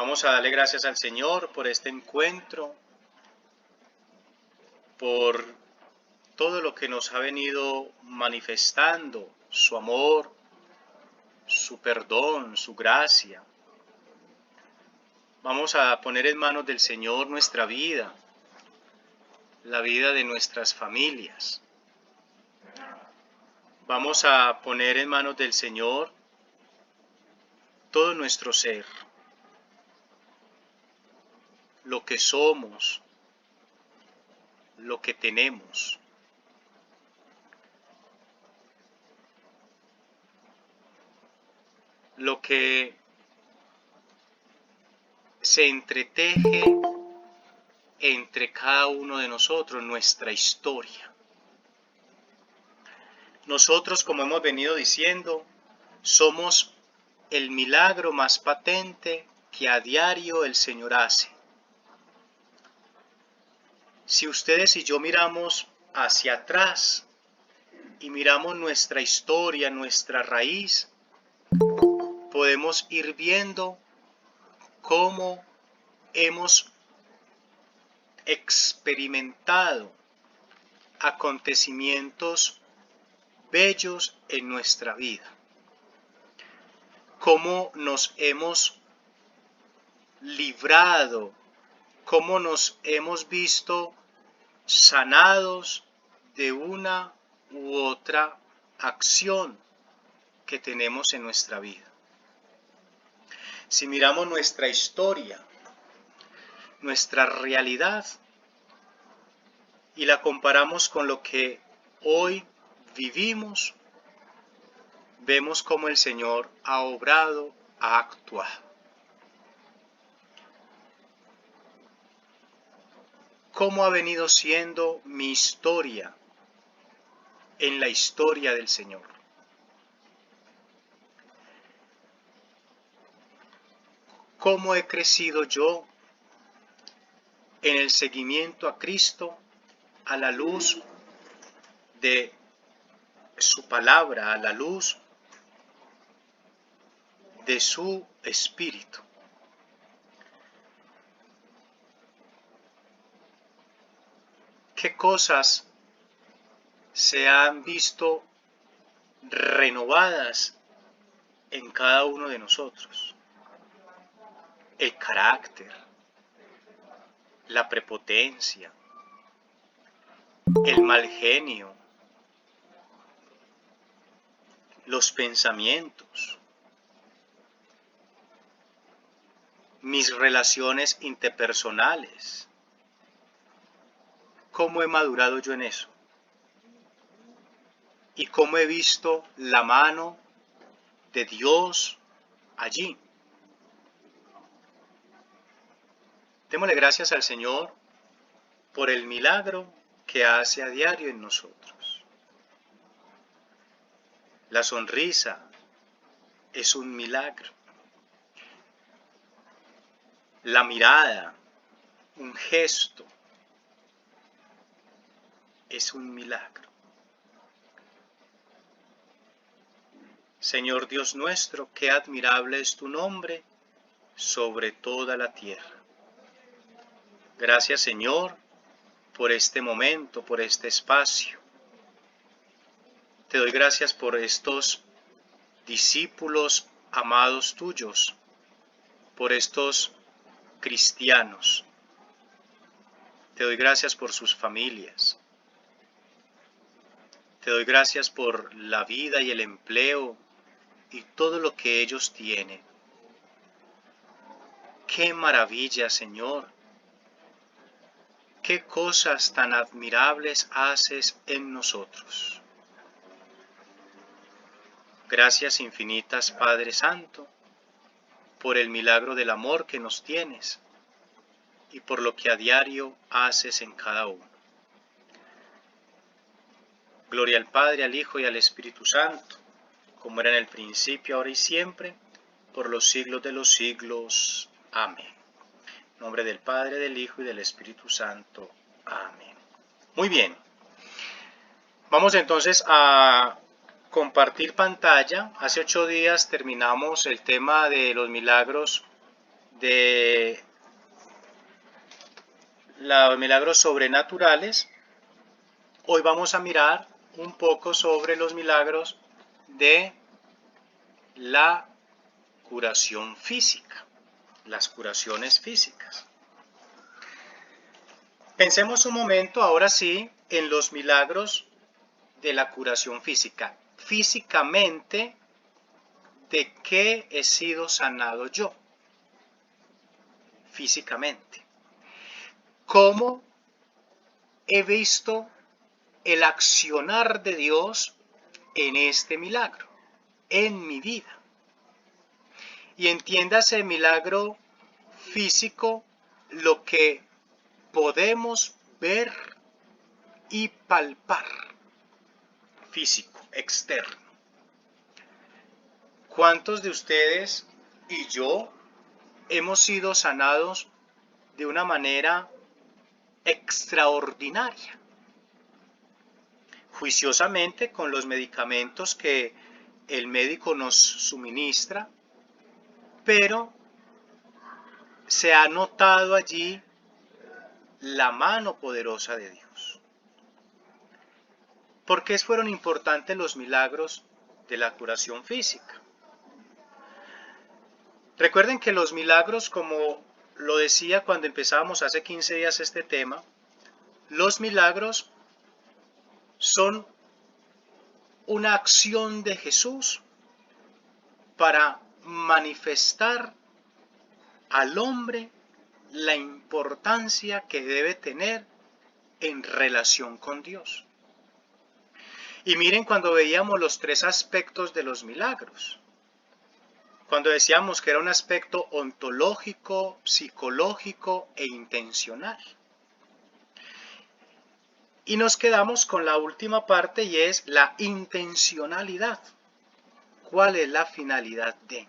Vamos a darle gracias al Señor por este encuentro, por todo lo que nos ha venido manifestando, su amor, su perdón, su gracia. Vamos a poner en manos del Señor nuestra vida, la vida de nuestras familias. Vamos a poner en manos del Señor todo nuestro ser, lo que somos, lo que tenemos. Lo que se entreteje entre cada uno de nosotros, nuestra historia. Nosotros, como hemos venido diciendo, somos el milagro más patente que a diario el Señor hace. Si ustedes y yo miramos hacia atrás y miramos nuestra historia, nuestra raíz, podemos ir viendo cómo hemos experimentado acontecimientos bellos en nuestra vida, cómo nos hemos librado, cómo nos hemos visto sanados de una u otra acción que tenemos en nuestra vida. Si miramos nuestra historia, nuestra realidad, y la comparamos con lo que hoy vivimos, vemos cómo el Señor ha obrado, ha actuado. ¿Cómo ha venido siendo mi historia en la historia del Señor? ¿Cómo he crecido yo en el seguimiento a Cristo a la luz de su palabra, a la luz de su Espíritu? ¿Qué cosas se han visto renovadas en cada uno de nosotros? El carácter, la prepotencia, el mal genio, los pensamientos, mis relaciones interpersonales. ¿Cómo he madurado yo en eso? ¿Y cómo he visto la mano de Dios allí? Démosle gracias al Señor por el milagro que hace a diario en nosotros. La sonrisa es un milagro. La mirada, un gesto, es un milagro. Señor Dios nuestro, qué admirable es tu nombre sobre toda la tierra. Gracias, Señor, por este momento, por este espacio. Te doy gracias por estos discípulos amados tuyos, por estos cristianos. Te doy gracias por sus familias. Te doy gracias por la vida y el empleo y todo lo que ellos tienen. ¡Qué maravilla, Señor! ¡Qué cosas tan admirables haces en nosotros! Gracias infinitas, Padre Santo, por el milagro del amor que nos tienes y por lo que a diario haces en cada uno. Gloria al Padre, al Hijo y al Espíritu Santo, como era en el principio, ahora y siempre, por los siglos de los siglos. Amén. En nombre del Padre, del Hijo y del Espíritu Santo. Amén. Muy bien. Vamos entonces a compartir pantalla. Hace 8 días terminamos el tema de los milagros de los milagros sobrenaturales, hoy vamos a mirar un poco sobre los milagros de la curación física, las curaciones físicas. Pensemos un momento, ahora sí, en los milagros de la curación física. Físicamente, ¿de qué he sido sanado yo? Físicamente. ¿Cómo he visto el accionar de Dios en este milagro, en mi vida? Y entiéndase milagro físico, lo que podemos ver y palpar, físico, externo. ¿Cuántos de ustedes y yo hemos sido sanados de una manera extraordinaria? Juiciosamente, con los medicamentos que el médico nos suministra, pero se ha notado allí la mano poderosa de Dios. ¿Por qué fueron importantes los milagros de la curación física? Recuerden que los milagros, como lo decía cuando empezábamos hace 15 días este tema, los milagros son una acción de Jesús para manifestar al hombre la importancia que debe tener en relación con Dios. Y miren cuando veíamos los tres aspectos de los milagros. Cuando decíamos que era un aspecto ontológico, psicológico e intencional. Y nos quedamos con la última parte y es la intencionalidad. ¿Cuál es la finalidad de?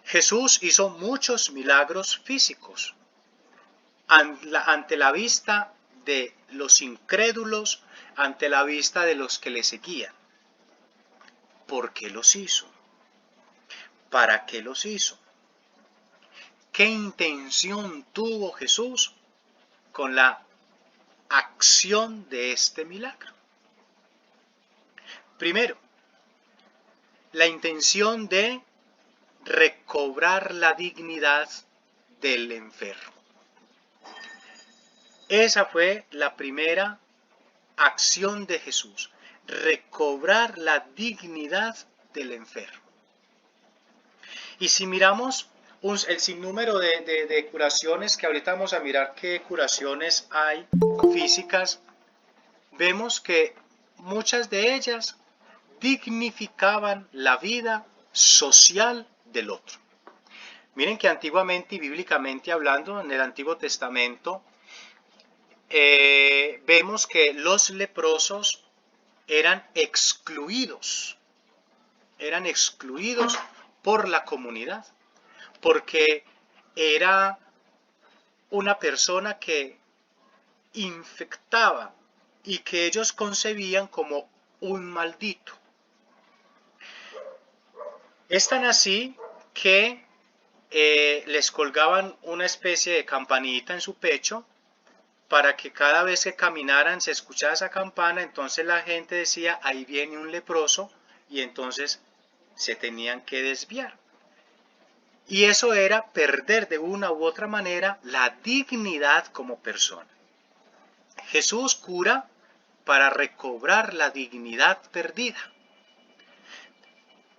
Jesús hizo muchos milagros físicos ante la vista de los incrédulos, ante la vista de los que le seguían. ¿Por qué los hizo? ¿Para qué los hizo? ¿Qué intención tuvo Jesús con la acción de este milagro? Primero, la intención de recobrar la dignidad del enfermo. Esa fue la primera acción de Jesús, recobrar la dignidad del enfermo. Y si miramos el sinnúmero de curaciones, que ahorita vamos a mirar qué curaciones hay físicas, vemos que muchas de ellas dignificaban la vida social del otro. Miren que antiguamente y bíblicamente hablando, en el Antiguo Testamento, vemos que los leprosos eran excluidos por la comunidad, porque era una persona que infectaba y que ellos concebían como un maldito. Es tan así que les colgaban una especie de campanita en su pecho para que cada vez que caminaran se escuchara esa campana, entonces la gente decía, ahí viene un leproso, y entonces se tenían que desviar. Y eso era perder de una u otra manera la dignidad como persona. Jesús cura para recobrar la dignidad perdida.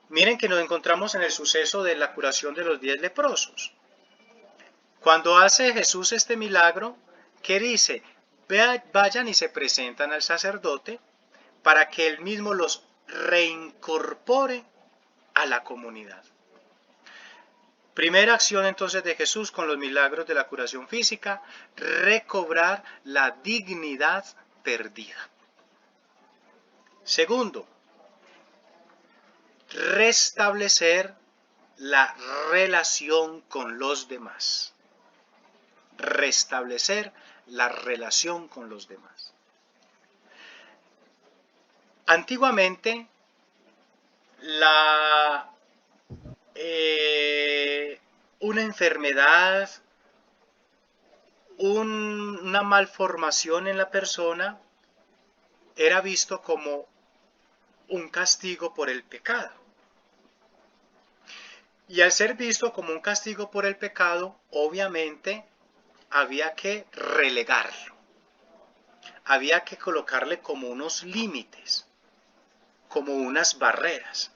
Miren que nos encontramos en el suceso de la curación de los 10 leprosos. Cuando hace Jesús este milagro, ¿qué dice? Vayan y se presentan al sacerdote para que él mismo los reincorpore a la comunidad. Primera acción entonces de Jesús con los milagros de la curación física, recobrar la dignidad perdida. Segundo, restablecer la relación con los demás. Restablecer la relación con los demás. Antiguamente, una enfermedad, una malformación en la persona, era visto como un castigo por el pecado. Y al ser visto como un castigo por el pecado, obviamente había que relegarlo. Había que colocarle como unos límites, como unas barreras.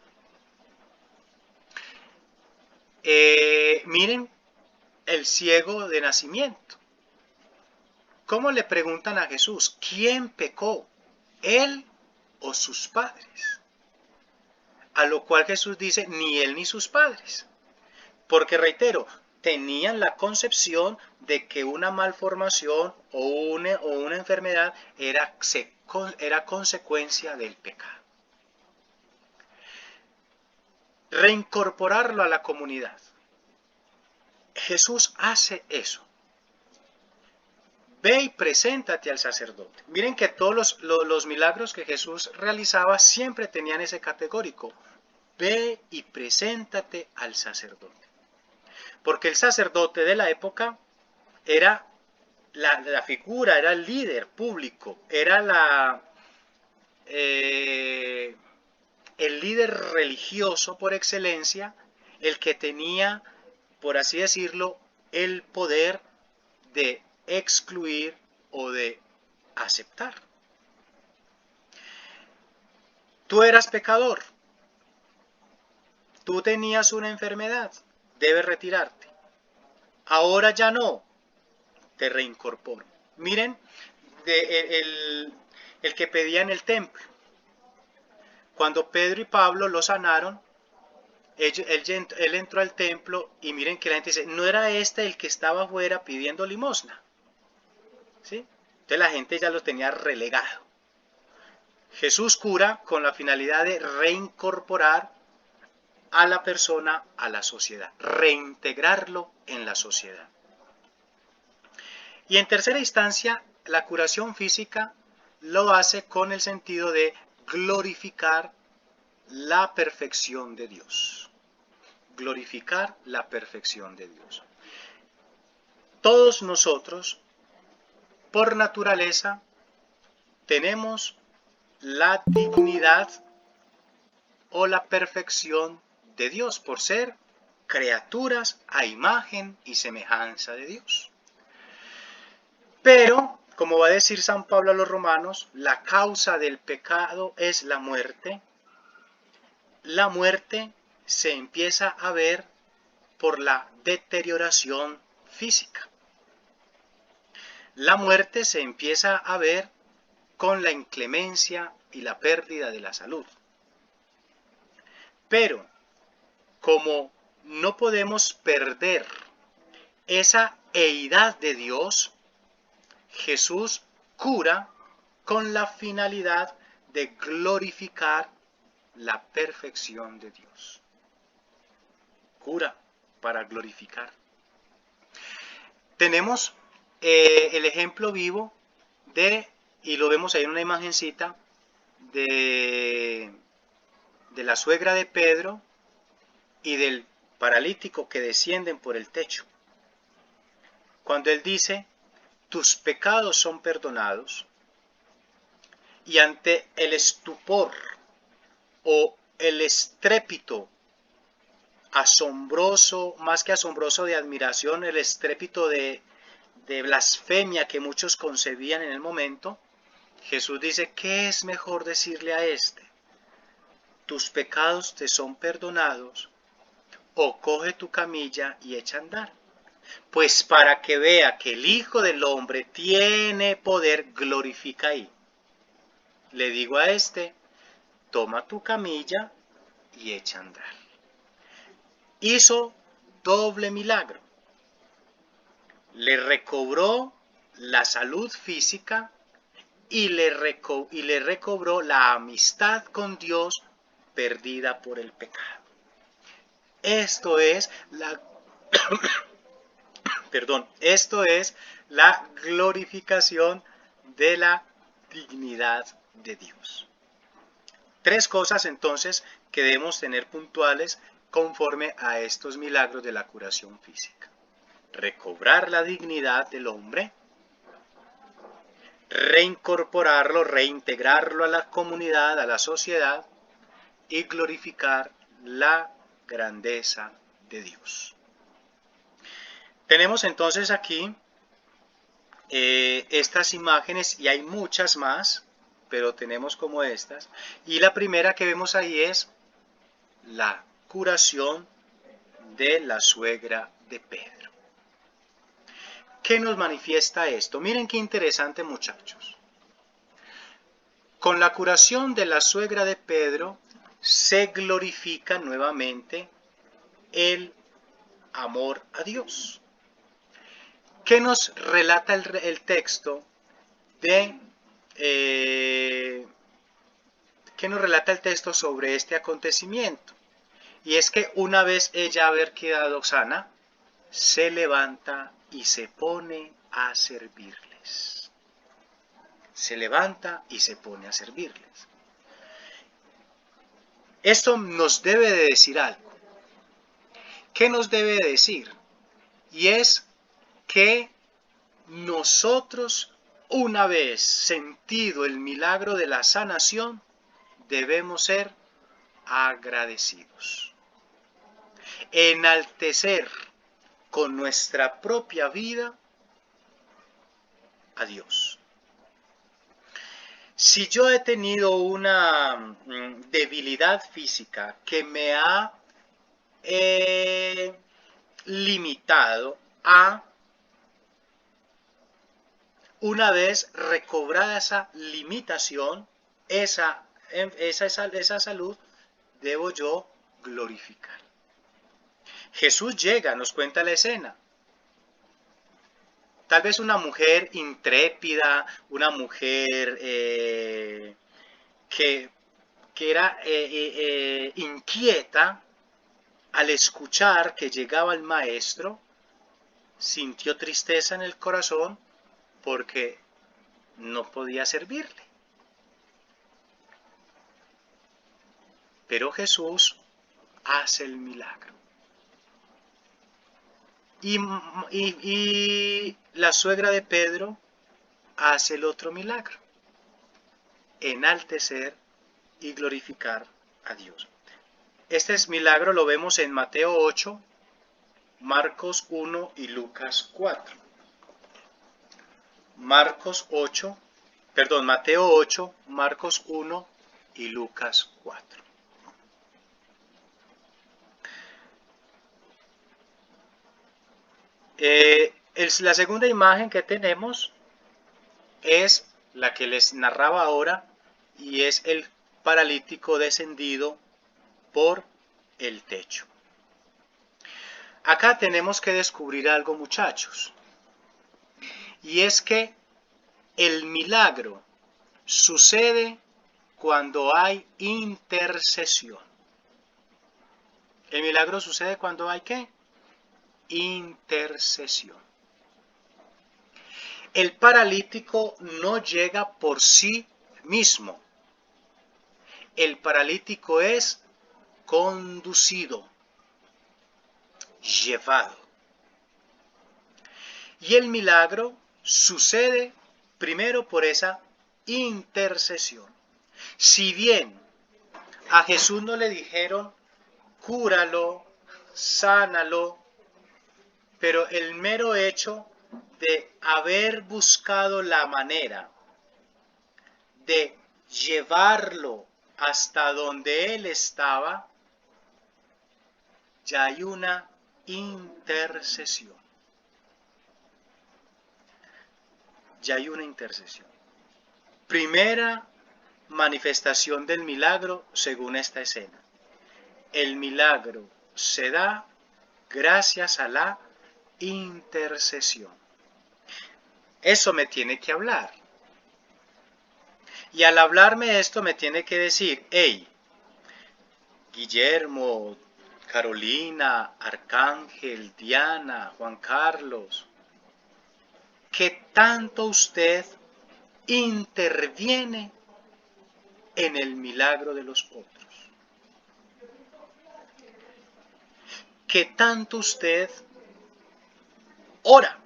Miren el ciego de nacimiento. ¿Cómo le preguntan a Jesús? ¿Quién pecó? ¿Él o sus padres? A lo cual Jesús dice, ni él ni sus padres. Porque reitero, tenían la concepción de que una malformación o una enfermedad era consecuencia del pecado. Reincorporarlo a la comunidad. Jesús hace eso. Ve y preséntate al sacerdote. Miren que todos los milagros que Jesús realizaba siempre tenían ese categórico. Ve y preséntate al sacerdote. Porque el sacerdote de la época era la figura, era el líder público, era el líder religioso por excelencia, el que tenía, por así decirlo, el poder de excluir o de aceptar. Tú eras pecador, tú tenías una enfermedad, debes retirarte. Ahora ya no, te reincorporo. Miren, el que pedía en el templo. Cuando Pedro y Pablo lo sanaron, él entró al templo y miren que la gente dice, ¿no era este el que estaba afuera pidiendo limosna? ¿Sí? Entonces la gente ya lo tenía relegado. Jesús cura con la finalidad de reincorporar a la persona a la sociedad, reintegrarlo en la sociedad. Y en tercera instancia, la curación física lo hace con el sentido de glorificar la perfección de Dios. Glorificar la perfección de Dios. Todos nosotros, por naturaleza, tenemos la dignidad o la perfección de Dios, por ser criaturas a imagen y semejanza de Dios. Pero, como va a decir San Pablo a los romanos, la causa del pecado es la muerte. La muerte se empieza a ver por la deterioración física. La muerte se empieza a ver con la inclemencia y la pérdida de la salud. Pero, como no podemos perder esa eidad de Dios, Jesús cura con la finalidad de glorificar la perfección de Dios. Cura para glorificar. Tenemos el ejemplo vivo y lo vemos ahí en una imagencita, de la suegra de Pedro y del paralítico que descienden por el techo. Cuando él dice, tus pecados son perdonados, y ante el estupor o el estrépito asombroso, más que asombroso de admiración, el estrépito de blasfemia que muchos concebían en el momento, Jesús dice, ¿qué es mejor decirle a este? Tus pecados te son perdonados, o coge tu camilla y echa a andar. Pues para que vea que el Hijo del Hombre tiene poder, glorifica ahí. Le digo a este, toma tu camilla y echa a andar. Hizo doble milagro. Le recobró la salud física y le recobró la amistad con Dios perdida por el pecado. Esto es esto es la glorificación de la dignidad de Dios. Tres cosas entonces que debemos tener puntuales conforme a estos milagros de la curación física. Recobrar la dignidad del hombre, reincorporarlo, reintegrarlo a la comunidad, a la sociedad y glorificar la grandeza de Dios. Tenemos entonces aquí estas imágenes y hay muchas más, pero tenemos como estas. Y la primera que vemos ahí es la curación de la suegra de Pedro. ¿Qué nos manifiesta esto? Miren qué interesante, muchachos. Con la curación de la suegra de Pedro se glorifica nuevamente el amor a Dios. ¿Qué nos relata el texto ¿qué nos relata el texto sobre este acontecimiento? Y es que una vez ella haber quedado sana, se levanta y se pone a servirles. Se levanta y se pone a servirles. Esto nos debe de decir algo. ¿Qué nos debe de decir? Y es que nosotros, una vez sentido el milagro de la sanación, debemos ser agradecidos. Enaltecer con nuestra propia vida a Dios. Si yo he tenido una debilidad física que me ha limitado a, una vez recobrada esa limitación, esa salud, debo yo glorificar. Jesús llega, nos cuenta la escena. Tal vez una mujer intrépida, una mujer que era inquieta, al escuchar que llegaba el maestro, sintió tristeza en el corazón porque no podía servirle. Pero Jesús hace el milagro. Y la suegra de Pedro hace el otro milagro. Enaltecer y glorificar a Dios. Este milagro lo vemos en Mateo 8, Marcos 1 y Lucas 4. Mateo 8, Marcos 1 y Lucas 4. La segunda imagen que tenemos es la que les narraba ahora y es el paralítico descendido por el techo. Acá tenemos que descubrir algo, muchachos, y es que el milagro sucede cuando hay intercesión. El milagro sucede cuando hay ¿qué? Intercesión. El paralítico no llega por sí mismo. El paralítico es conducido, llevado. Y el milagro sucede primero por esa intercesión. Si bien a Jesús no le dijeron, cúralo, sánalo, pero el mero hecho de haber buscado la manera de llevarlo hasta donde él estaba, ya hay una intercesión. Ya hay una intercesión. Primera manifestación del milagro según esta escena. El milagro se da gracias a la intercesión. Eso me tiene que hablar. Y al hablarme esto me tiene que decir, hey, Guillermo, Carolina, Arcángel, Diana, Juan Carlos, ¿qué tanto usted interviene en el milagro de los otros? ¿qué tanto usted ora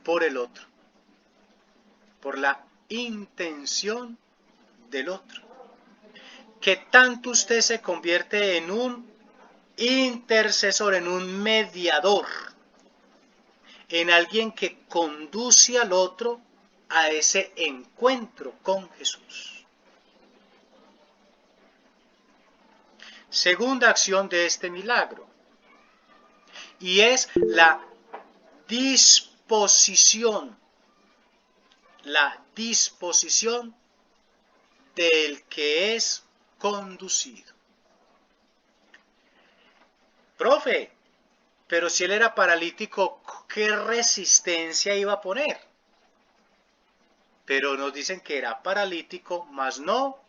por el otro? Por la intención del otro. ¿Qué tanto usted se convierte en un intercesor, en un mediador, en alguien que conduce al otro a ese encuentro con Jesús? Segunda acción de este milagro, y es la disposición del que es conducido. Profe, pero si él era paralítico, ¿qué resistencia iba a poner? Pero nos dicen que era paralítico, mas no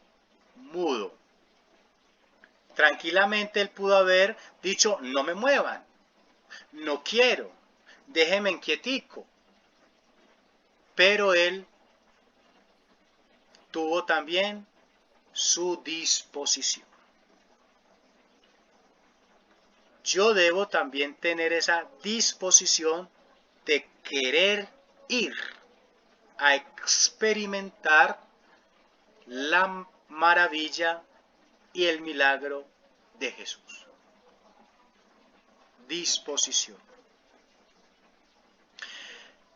mudo. Tranquilamente él pudo haber dicho, no me muevan, no quiero, déjenme en quietico. Pero él tuvo también su disposición. Yo debo también tener esa disposición de querer ir a experimentar la maravilla y el milagro de Jesús. Disposición.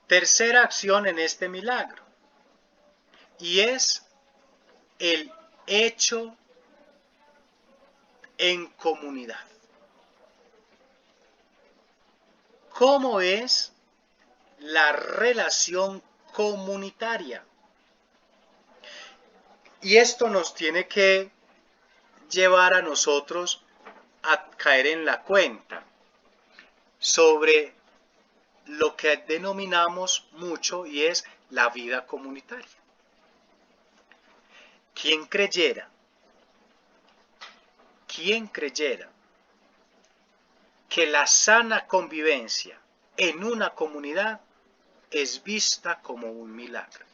Tercera acción en este milagro, y es el hecho en comunidad. ¿Cómo es la relación comunitaria? Y esto nos tiene que llevar a nosotros a caer en la cuenta sobre lo que denominamos mucho, y es la vida comunitaria. ¿Quién creyera que la sana convivencia en una comunidad es vista como un milagro?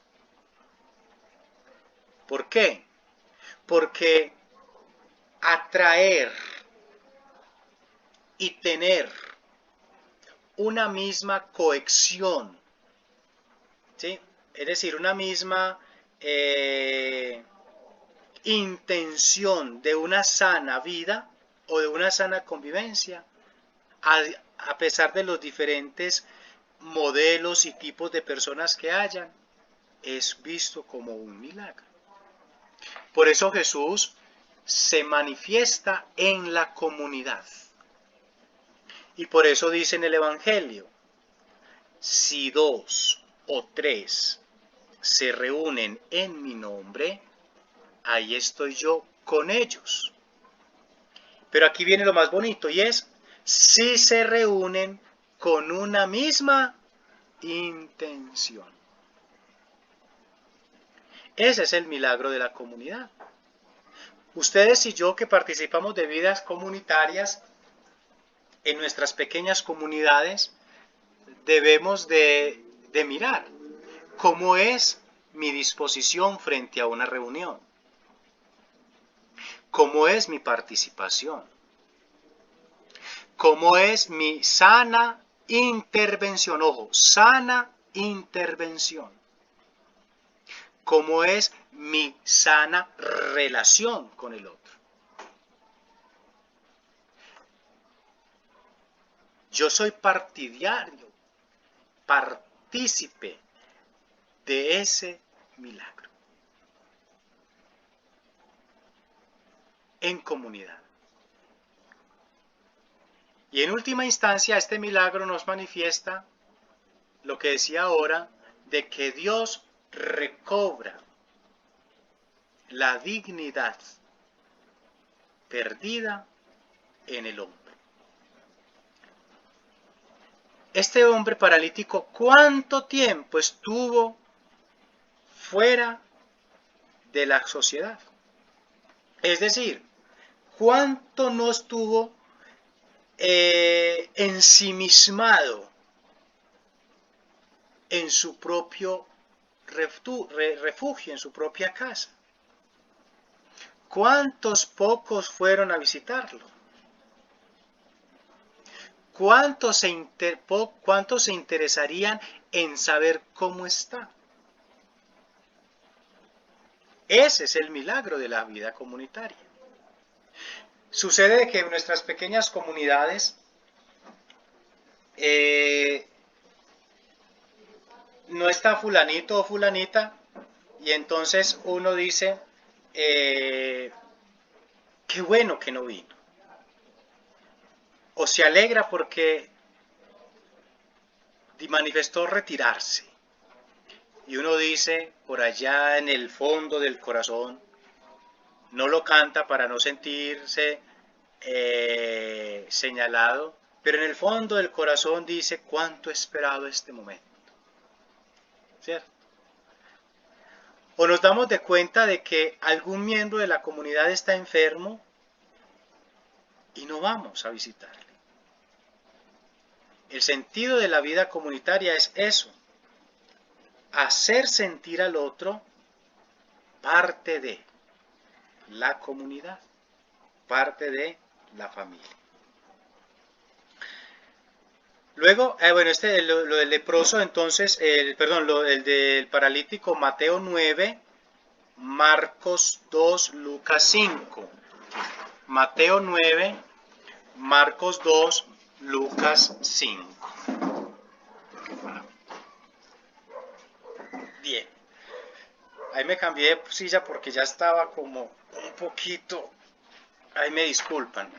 ¿Por qué? Porque atraer y tener una misma cohesión, ¿sí? Es decir, una misma intención de una sana vida o de una sana convivencia, a pesar de los diferentes modelos y tipos de personas que hayan, es visto como un milagro. Por eso Jesús se manifiesta en la comunidad. Y por eso dice en el Evangelio, si 2 o 3 se reúnen en mi nombre, ahí estoy yo con ellos. Pero aquí viene lo más bonito, y es si se reúnen con una misma intención. Ese es el milagro de la comunidad. Ustedes y yo, que participamos de vidas comunitarias en nuestras pequeñas comunidades, debemos de mirar cómo es mi disposición frente a una reunión, cómo es mi participación, cómo es mi sana intervención, ojo, sana intervención, cómo es mi sana relación con el otro. Yo soy partidario, partícipe de ese milagro en comunidad. Y en última instancia, este milagro nos manifiesta lo que decía ahora, de que Dios recobra la dignidad perdida en el hombre. Este hombre paralítico, ¿cuánto tiempo estuvo fuera de la sociedad? Es decir, ¿cuánto no estuvo ensimismado en su propio refugio, en su propia casa? ¿Cuántos pocos fueron a visitarlo? ¿Cuántos se interesarían en saber cómo está? Ese es el milagro de la vida comunitaria. Sucede que en nuestras pequeñas comunidades no está fulanito o fulanita y entonces uno dice, qué bueno que no vino. O se alegra porque manifestó retirarse. Y uno dice, por allá en el fondo del corazón, no lo canta para no sentirse señalado, pero en el fondo del corazón dice, cuánto he esperado este momento. ¿Cierto? O nos damos de cuenta de que algún miembro de la comunidad está enfermo y no vamos a visitarle. El sentido de la vida comunitaria es eso, hacer sentir al otro parte de la comunidad, parte de la familia. Luego, bueno, lo del leproso, entonces, el del paralítico, Mateo 9, Marcos 2, Lucas 5. Mateo 9, Marcos 2, Lucas 5. Bien. Ahí me cambié de silla porque ya estaba como un poquito. Ahí me disculpan.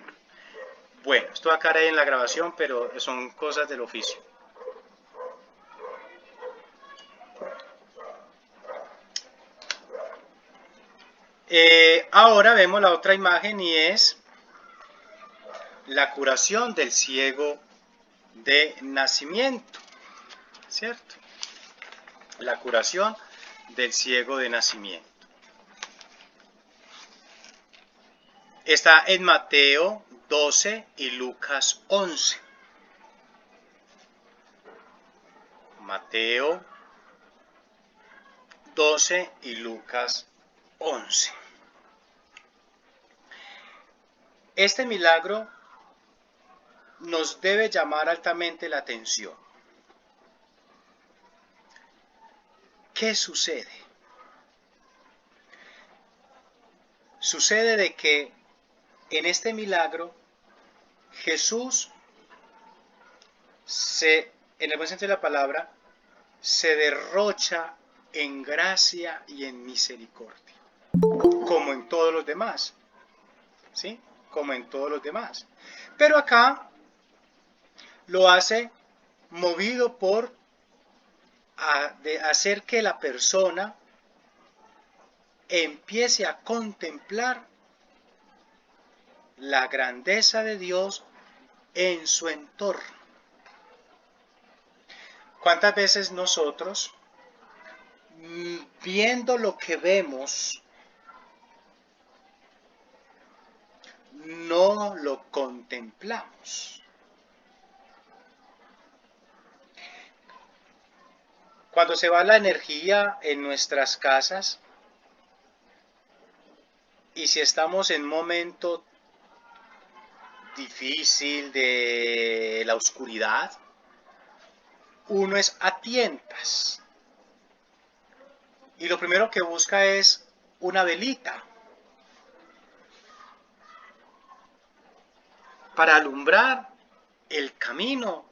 Bueno, esto va a caer ahí en la grabación, pero son cosas del oficio. Ahora vemos la otra imagen y es la curación del ciego de nacimiento, ¿cierto? La curación del ciego de nacimiento. Está en Mateo 12 y Lucas 11. Mateo 12 y Lucas 11. Este milagro nos debe llamar altamente la atención. ¿Qué sucede? Sucede de que en este milagro Jesús en el buen sentido de la palabra, se derrocha en gracia y en misericordia, como en todos los demás, ¿sí? Como en todos los demás. Pero acá lo hace movido por de hacer que la persona empiece a contemplar la grandeza de Dios en su entorno. ¿Cuántas veces nosotros, viendo lo que vemos, no lo contemplamos? Cuando se va la energía en nuestras casas y si estamos en un momento difícil de la oscuridad, uno es a tientas y lo primero que busca es una velita para alumbrar el camino,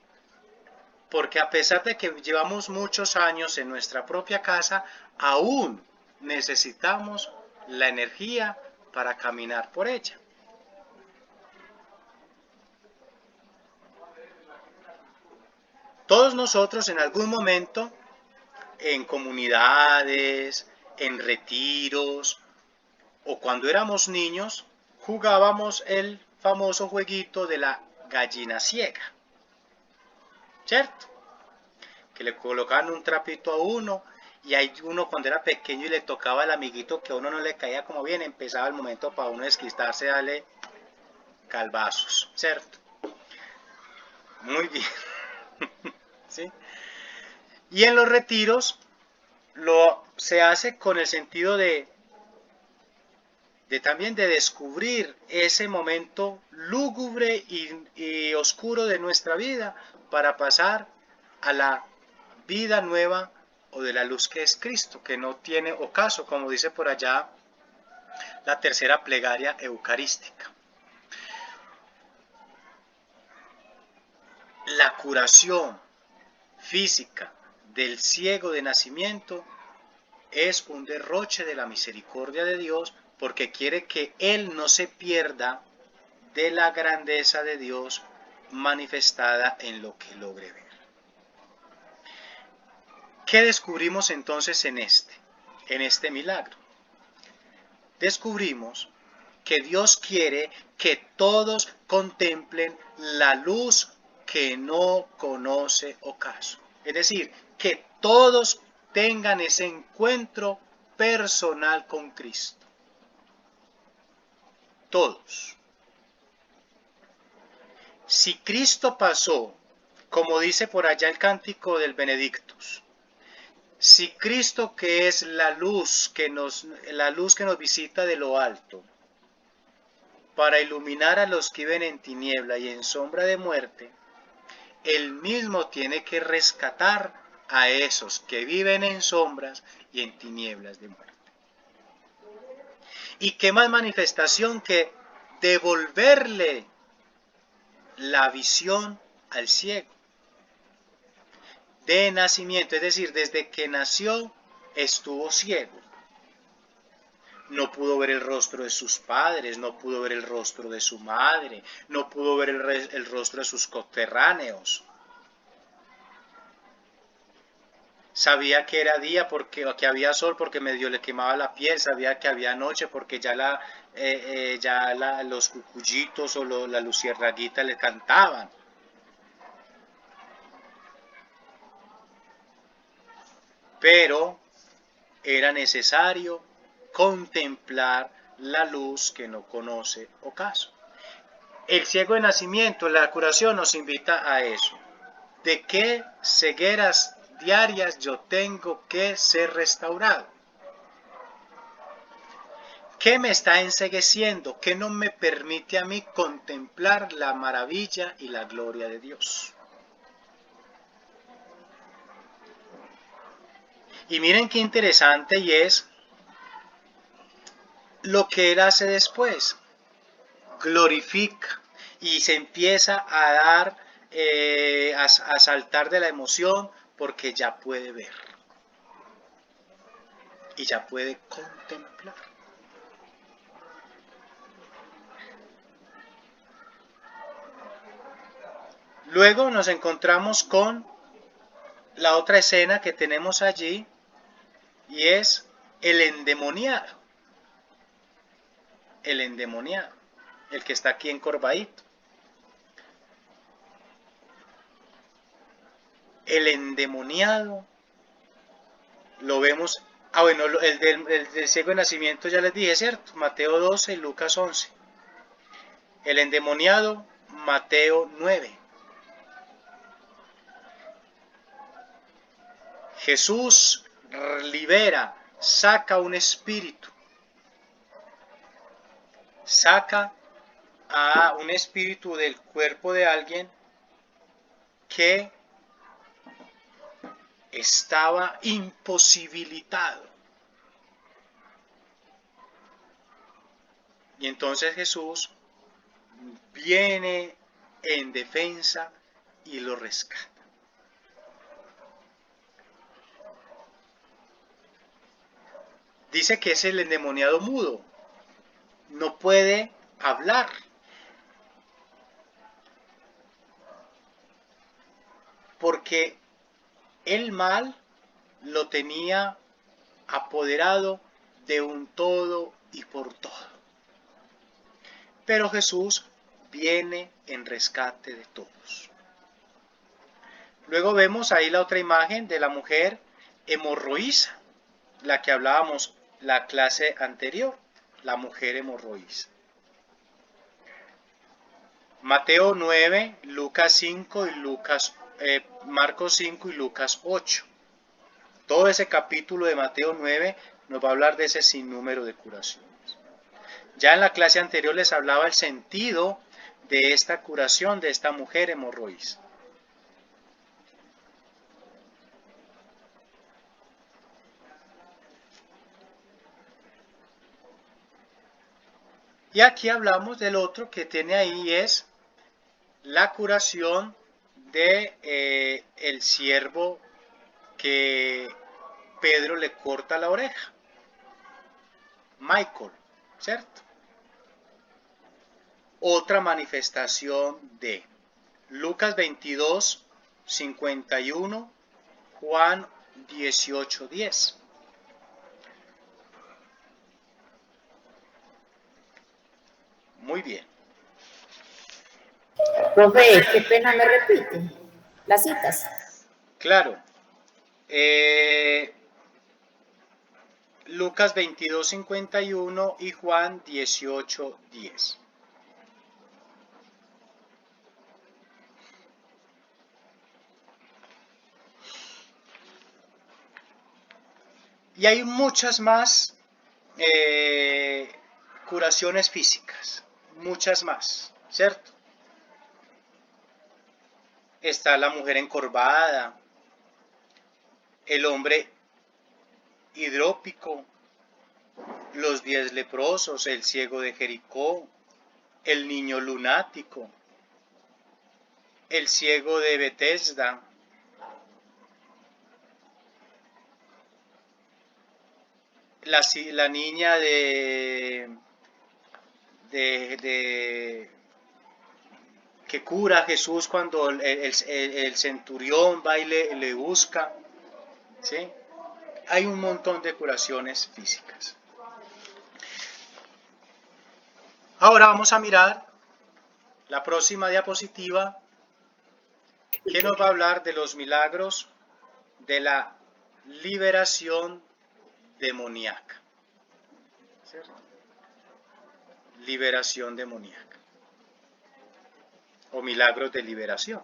porque a pesar de que llevamos muchos años en nuestra propia casa, aún necesitamos la energía para caminar por ella. Todos nosotros en algún momento, en comunidades, en retiros, o cuando éramos niños, jugábamos el famoso jueguito de la gallina ciega, ¿cierto? Que le colocaban un trapito a uno y ahí uno cuando era pequeño y le tocaba al amiguito que a uno no le caía como bien, empezaba el momento para uno desquistarse, darle calvazos, ¿cierto? Muy bien. ¿Sí? Y en los retiros se hace con el sentido de también de descubrir ese momento lúgubre y oscuro de nuestra vida para pasar a la vida nueva o de la luz que es Cristo, que no tiene ocaso, como dice por allá la tercera plegaria eucarística. La curación física del ciego de nacimiento es un derroche de la misericordia de Dios, porque quiere que él no se pierda de la grandeza de Dios manifestada en lo que logre ver. ¿Qué descubrimos entonces en este milagro? Descubrimos que Dios quiere que todos contemplen la luz que no conoce ocaso. Es decir, que todos tengan ese encuentro personal con Cristo. Todos. Si Cristo pasó, como dice por allá el cántico del Benedictus, si Cristo, que es la luz que nos visita de lo alto, para iluminar a los que viven en tiniebla y en sombra de muerte, él mismo tiene que rescatar a esos que viven en sombras y en tinieblas de muerte. ¿Y qué más manifestación que devolverle la visión al ciego? De nacimiento, es decir, desde que nació estuvo ciego. No pudo ver el rostro de sus padres, no pudo ver el rostro de su madre, no pudo ver el rostro de sus coterráneos. Sabía que era día porque que había sol porque medio le quemaba la piel, sabía que había noche porque ya los cucuyitos o la luciérnaguita le cantaban. Pero era necesario contemplar la luz que no conoce ocaso. El ciego de nacimiento, la curación nos invita a eso. ¿De qué cegueras diarias yo tengo que ser restaurado? ¿Qué me está encegueciendo? ¿Qué no me permite a mí contemplar la maravilla y la gloria de Dios? Y miren qué interesante y es lo que él hace después. Glorifica y se empieza a dar, a saltar de la emoción porque ya puede ver y ya puede contemplar. Luego nos encontramos con la otra escena que tenemos allí y es el endemoniado. El endemoniado, el que está aquí encorvadito. El endemoniado lo vemos, bueno, el del ciego de nacimiento ya les dije, ¿cierto? Mateo 12 y Lucas 11. El endemoniado, Mateo 9. Jesús libera, saca un espíritu. Saca a un espíritu del cuerpo de alguien que estaba imposibilitado. Y entonces Jesús viene en defensa y lo rescata. Dice que es el endemoniado mudo. No puede hablar. Porque el mal lo tenía apoderado de un todo y por todo. Pero Jesús viene en rescate de todos. Luego vemos ahí la otra imagen de la mujer hemorroísa, la que hablábamos la clase anterior, la mujer hemorroísa. Mateo 9, Lucas 5 y Marcos 5 y Lucas 8. Todo ese capítulo de Mateo 9 nos va a hablar de ese sinnúmero de curaciones. Ya en la clase anterior les hablaba el sentido de esta curación de esta mujer hemorroís. Y aquí hablamos del otro que tiene ahí, es la curación de el siervo que Pedro le corta la oreja, Michael, ¿cierto? Otra manifestación de Lucas 22, 51, Juan 18, 10. Muy bien. Profe, qué pena me repite las citas. Claro. Lucas 22, 51 y Juan 18, 10. Y hay muchas más curaciones físicas, muchas más, ¿cierto? Está la mujer encorvada, el hombre hidrópico, los 10 leprosos, el ciego de Jericó, el niño lunático, el ciego de Betesda, la niña que cura a Jesús cuando el centurión va y le busca, ¿sí? Hay un montón de curaciones físicas. Ahora vamos a mirar la próxima diapositiva, que nos va a hablar de los milagros de la liberación demoníaca. ¿Cierto? Liberación demoníaca o milagros de liberación.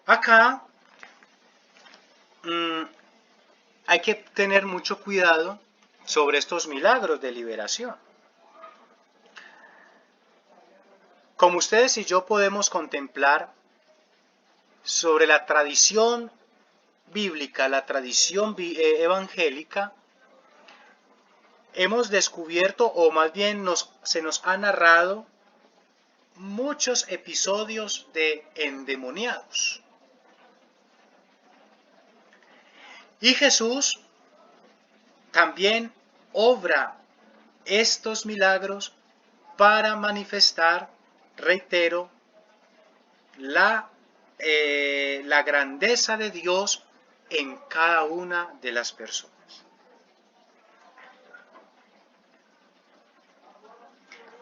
Acá hay que tener mucho cuidado sobre estos milagros de liberación. Como ustedes y yo podemos contemplar sobre la tradición bíblica, la tradición evangélica, hemos descubierto, o más bien se nos ha narrado, muchos episodios de endemoniados. Y Jesús también obra estos milagros para manifestar, reitero, la grandeza de Dios en cada una de las personas.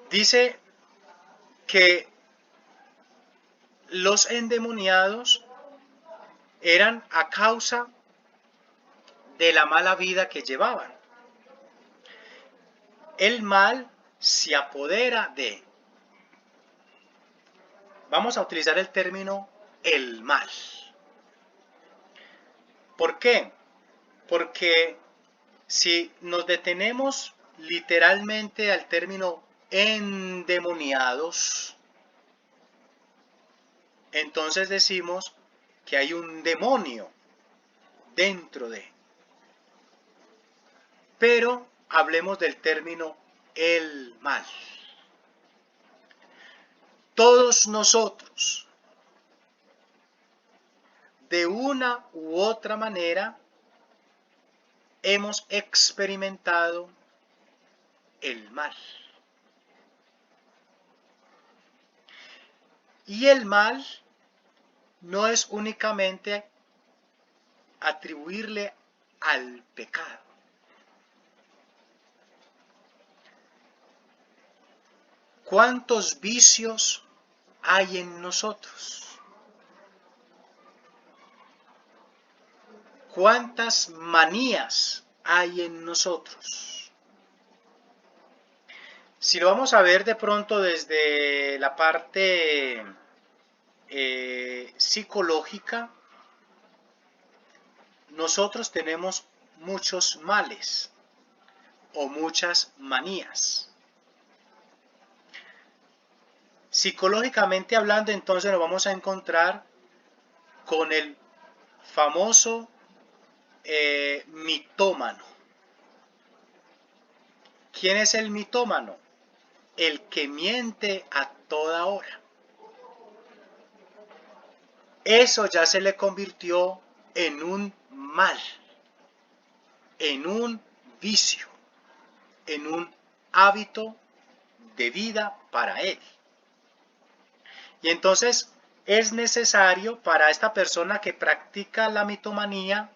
Dice que los endemoniados eran a causa de la mala vida que llevaban. El mal se apodera de. Vamos a utilizar el término el mal. ¿Por qué? Porque si nos detenemos literalmente al término endemoniados, entonces decimos que hay un demonio dentro de. Pero hablemos del término el mal. Todos nosotros, de una u otra manera, hemos experimentado el mal. Y el mal no es únicamente atribuirle al pecado. ¿Cuántos vicios hay en nosotros? ¿Cuántas manías hay en nosotros? Si lo vamos a ver de pronto desde la parte psicológica, nosotros tenemos muchos males o muchas manías. Psicológicamente hablando, entonces nos vamos a encontrar con el famoso mitómano. ¿Quién es el mitómano? El que miente a toda hora. Eso ya se le convirtió en un mal, en un vicio, en un hábito de vida para él. Y entonces es necesario para esta persona que practica la mitomanía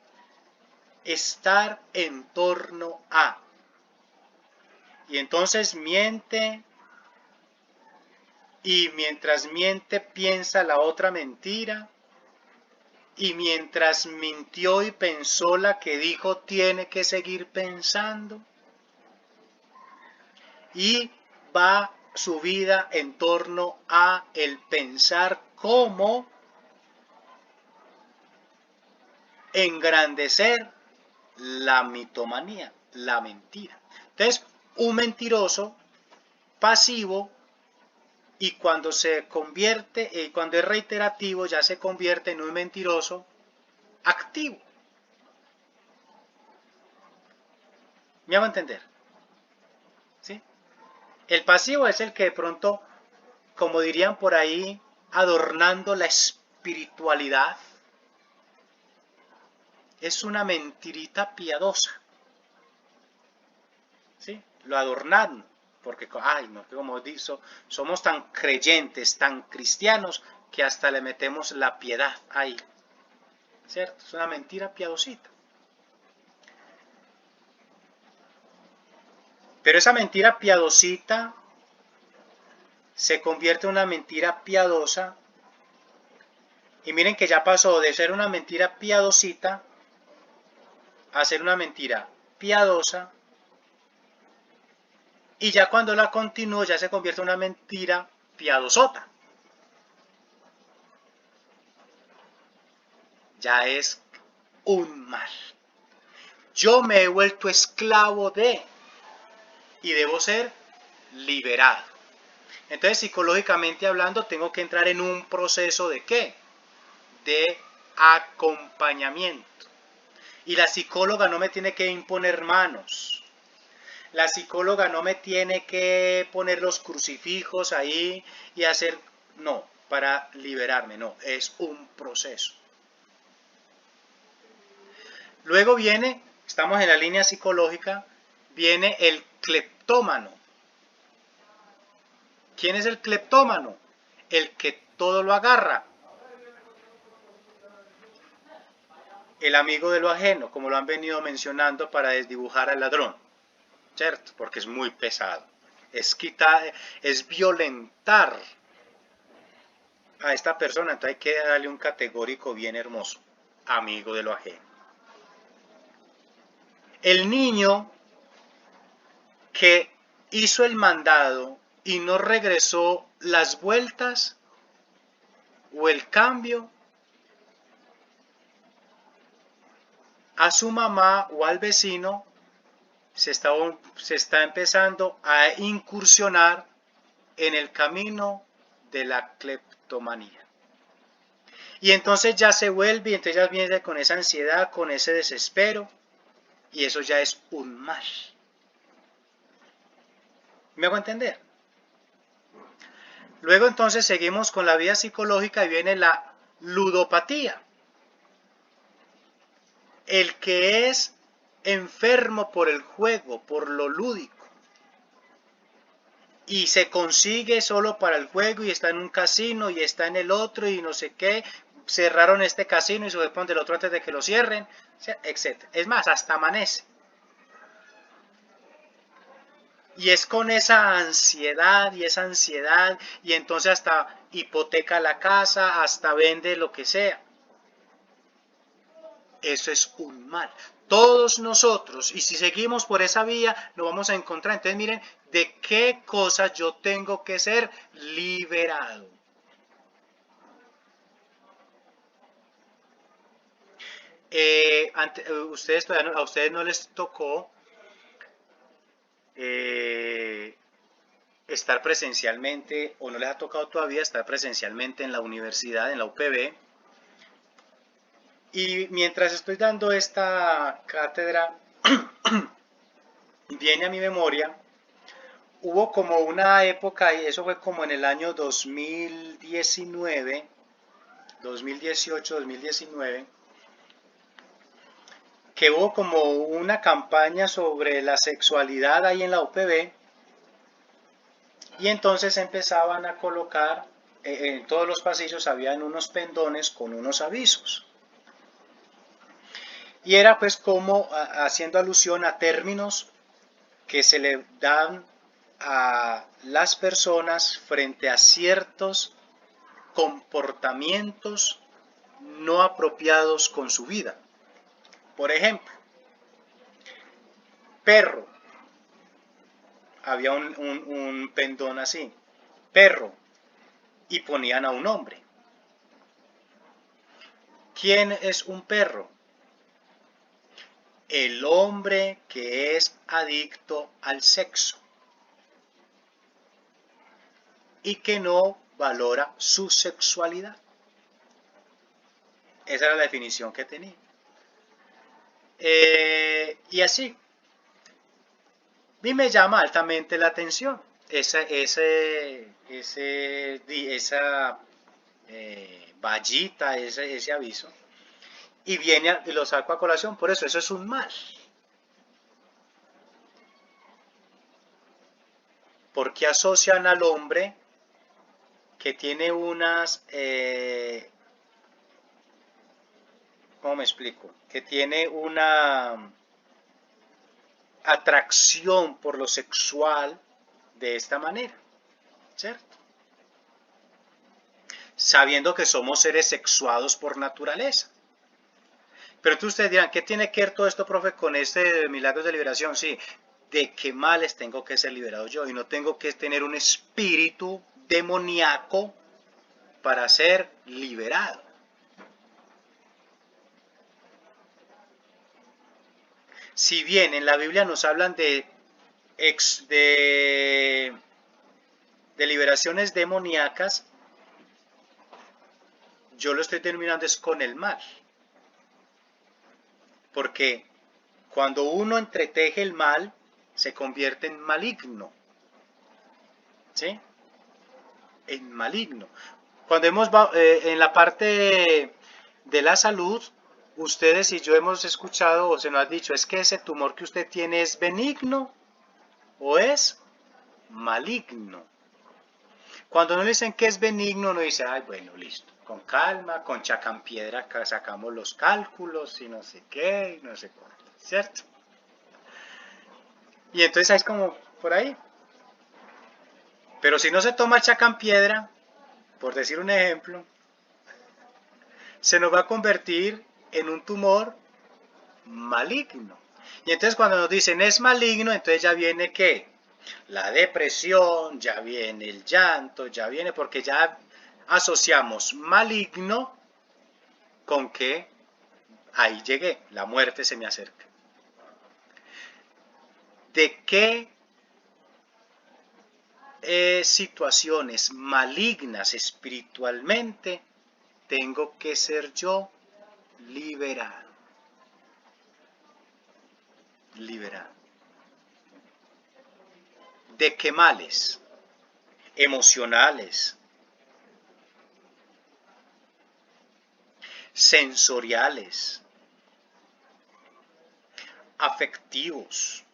estar en torno a. Y entonces miente, y mientras miente piensa la otra mentira, y mientras mintió y pensó la que dijo tiene que seguir pensando, y va su vida en torno a el pensar cómo engrandecer la mitomanía, la mentira. Entonces, un mentiroso pasivo, y cuando se convierte, cuando es reiterativo, ya se convierte en un mentiroso activo. ¿Me hago entender? ¿Sí? El pasivo es el que de pronto, como dirían por ahí, adornando la espiritualidad, es una mentirita piadosa. ¿Sí? Lo adornan, porque, ay, no, como dice, somos tan creyentes, tan cristianos, que hasta le metemos la piedad ahí. ¿Cierto? Es una mentira piadosita. Pero esa mentira piadosita se convierte en una mentira piadosa. Y miren que ya pasó de ser una mentira piadosita a ser una mentira piadosa. Y ya cuando la continúo ya se convierte en una mentira piadosota. Ya es un mal. Yo me he vuelto esclavo de, y debo ser liberado. Entonces, psicológicamente hablando, tengo que entrar en un proceso de ¿qué? De acompañamiento. Y la psicóloga no me tiene que imponer manos. La psicóloga no me tiene que poner los crucifijos ahí y hacer, no, para liberarme, no, es un proceso. Luego viene, estamos en la línea psicológica, viene el cleptómano. ¿Quién es el cleptómano? El que todo lo agarra. El amigo de lo ajeno, como lo han venido mencionando para desdibujar al ladrón, ¿cierto? Porque es muy pesado. Es quitar, es violentar a esta persona, entonces hay que darle un categórico bien hermoso. Amigo de lo ajeno. El niño que hizo el mandado y no regresó las vueltas o el cambio a su mamá o al vecino, se está empezando a incursionar en el camino de la cleptomanía. Y entonces ya se vuelve, y entonces ya viene con esa ansiedad, con ese desespero, y eso ya es un mal. ¿Me hago entender? Luego entonces seguimos con la vida psicológica y viene la ludopatía. El que es enfermo por el juego, por lo lúdico, y se consigue solo para el juego y está en un casino y está en el otro y no sé qué, cerraron este casino y se responden del otro antes de que lo cierren, etc. Es más, hasta amanece. Y es con esa ansiedad y entonces hasta hipoteca la casa, hasta vende lo que sea. Eso es un mal. Todos nosotros, y si seguimos por esa vía, lo vamos a encontrar. Entonces miren, de qué cosas yo tengo que ser liberado. A ustedes no les tocó estar presencialmente, o no les ha tocado todavía estar presencialmente en la universidad, en la UPB. Y mientras estoy dando esta cátedra, viene a mi memoria, hubo como una época, y eso fue como en el año 2019, 2018, 2019, que hubo como una campaña sobre la sexualidad ahí en la UPB, y entonces empezaban a colocar, en todos los pasillos habían unos pendones con unos avisos. Y era pues como haciendo alusión a términos que se le dan a las personas frente a ciertos comportamientos no apropiados con su vida. Por ejemplo, perro. Había un pendón así. Perro. Y ponían a un hombre. ¿Quién es un perro? El hombre que es adicto al sexo y que no valora su sexualidad. Esa era la definición que tenía. Y así. Y me llama altamente la atención esa vallita, ese aviso. Y viene y lo saco a colación. Por eso es un mal. Porque asocian al hombre que tiene unas, ¿cómo me explico? Que tiene una atracción por lo sexual de esta manera, ¿cierto? Sabiendo que somos seres sexuados por naturaleza. Pero entonces ustedes dirán, ¿qué tiene que ver todo esto, profe, con este milagros de liberación? Sí, ¿de qué males tengo que ser liberado yo? Y no tengo que tener un espíritu demoníaco para ser liberado. Si bien en la Biblia nos hablan de liberaciones demoníacas, yo lo estoy terminando es con el mal. Porque cuando uno entreteje el mal, se convierte en maligno. ¿Sí? En maligno. Cuando en la parte de la salud, ustedes y yo hemos escuchado o se nos ha dicho, es que ese tumor que usted tiene es benigno o es maligno. Cuando no le dicen que es benigno, uno dice, ay, bueno, listo, con calma, con chacanpiedra sacamos los cálculos y no sé qué, y no sé cuánto, ¿cierto? Y entonces es como por ahí. Pero si no se toma chacanpiedra, por decir un ejemplo, se nos va a convertir en un tumor maligno. Y entonces cuando nos dicen es maligno, entonces ya viene ¿qué? La depresión, ya viene el llanto, ya viene porque ya asociamos maligno con que ahí llegué, la muerte se me acerca. ¿De qué situaciones malignas espiritualmente tengo que ser yo liberado? Liberado. ¿De qué males? Emocionales, sensoriales, afectivos,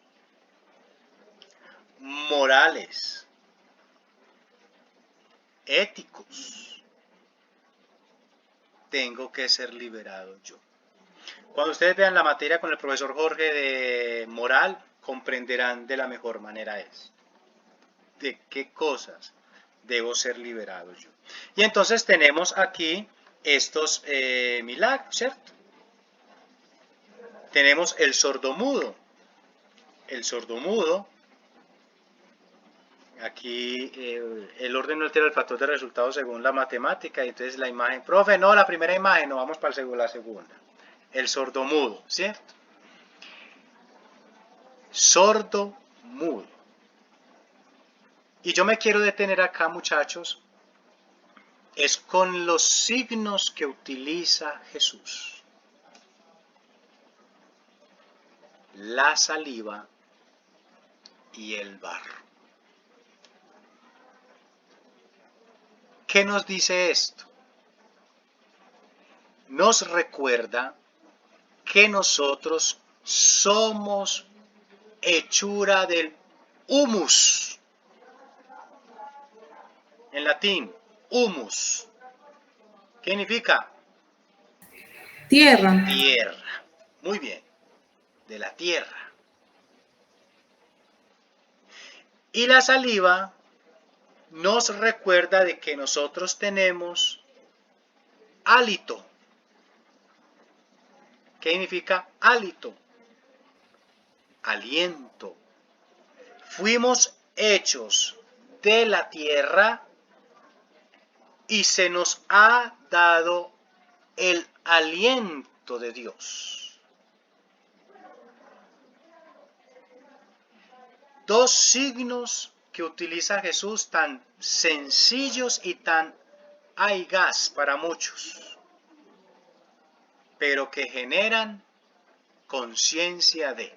morales, éticos. Tengo que ser liberado yo. Cuando ustedes vean la materia con el profesor Jorge de moral, comprenderán de la mejor manera eso. ¿De qué cosas debo ser liberado yo? Y entonces tenemos aquí estos milagros, ¿cierto? Tenemos el sordomudo. El sordomudo, aquí el orden no altera el factor de resultado según la matemática, y entonces la imagen, profe, no, la primera imagen, no, vamos para la segunda. el sordomudo, ¿cierto? Sordo-mudo. Y yo me quiero detener acá, muchachos, es con los signos que utiliza Jesús. La saliva y el barro. ¿Qué nos dice esto? Nos recuerda que nosotros somos hechura del humus. En latín, humus. ¿Qué significa? Tierra. Tierra. Muy bien, de la tierra. Y la saliva nos recuerda de que nosotros tenemos hálito. ¿Qué significa hálito? Aliento. Fuimos hechos de la tierra y se nos ha dado el aliento de Dios. Dos signos que utiliza Jesús tan sencillos y tan gas para muchos, pero que generan conciencia de.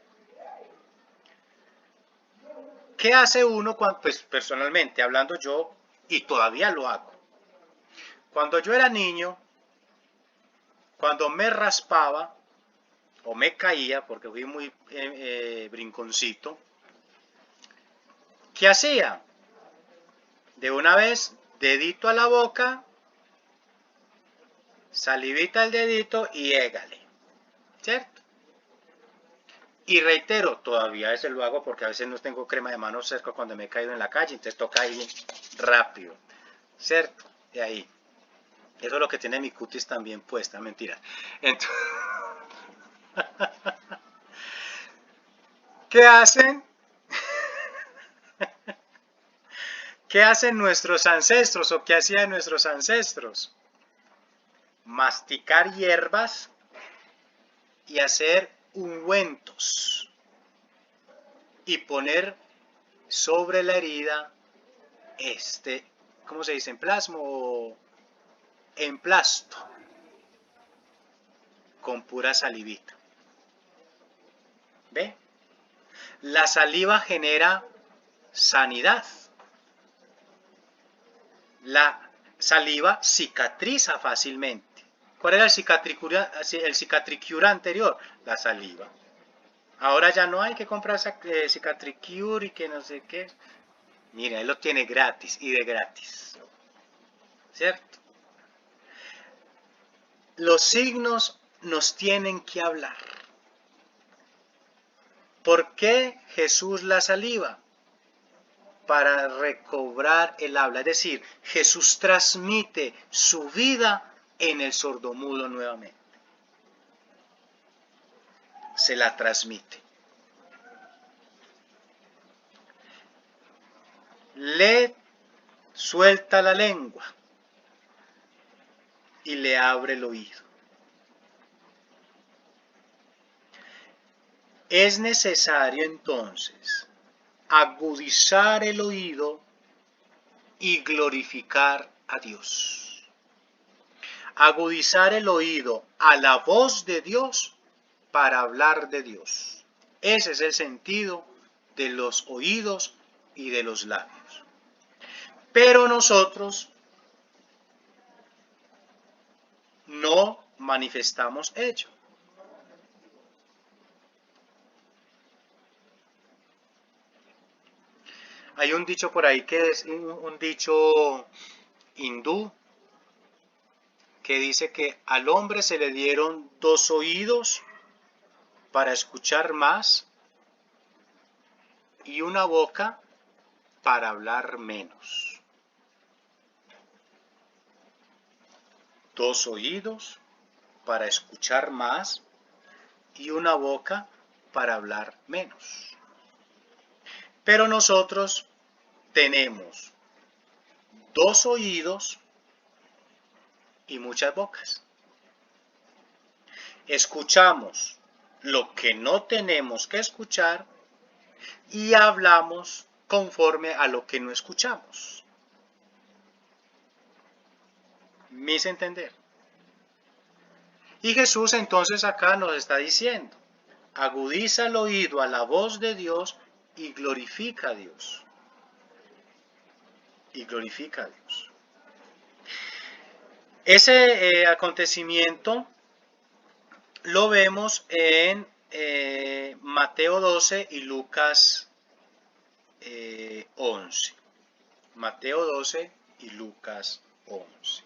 ¿Qué hace uno cuando, pues personalmente hablando yo, y todavía lo hago? Cuando yo era niño, cuando me raspaba o me caía, porque fui muy brinconcito, ¿qué hacía? De una vez, dedito a la boca, salivita al dedito y égale, ¿cierto? Y reitero, todavía a veces lo hago porque a veces no tengo crema de manos cerca cuando me he caído en la calle, entonces toca ir rápido, ¿cierto? De ahí. Eso es lo que tiene mi cutis también puesta, mentira. Entonces, ¿qué hacen? ¿Qué hacen nuestros ancestros o qué hacían nuestros ancestros? Masticar hierbas y hacer ungüentos y poner sobre la herida ¿cómo se dice? Emplasmo o emplasto con pura salivita. ¿Ve? La saliva genera sanidad. La saliva cicatriza fácilmente. ¿Cuál era el cicatricure anterior? La saliva. Ahora ya no hay que comprar cicatricure y que no sé qué. Mira, él lo tiene gratis y de gratis. ¿Cierto? Los signos nos tienen que hablar. ¿Por qué Jesús la saliva? Para recobrar el habla. Es decir, Jesús transmite su vida en el sordomudo nuevamente. Se la transmite. Le suelta la lengua y le abre el oído. Es necesario entonces agudizar el oído y glorificar a Dios. Agudizar el oído a la voz de Dios para hablar de Dios. Ese es el sentido de los oídos y de los labios. Pero nosotros no manifestamos ello. Hay un dicho por ahí que es un dicho hindú que dice que al hombre se le dieron 2 oídos para escuchar más y una boca para hablar menos. 2 oídos para escuchar más y una boca para hablar menos. Pero nosotros tenemos 2 oídos y muchas bocas. escuchamos lo que no tenemos que escuchar y hablamos conforme a lo que no escuchamos. ¿Me hice entender? Y Jesús entonces acá nos está diciendo, agudiza el oído a la voz de Dios y glorifica a Dios. Y glorifica a Dios. Ese acontecimiento lo vemos en Mateo 12 y Lucas 11. Mateo 12 y Lucas 11.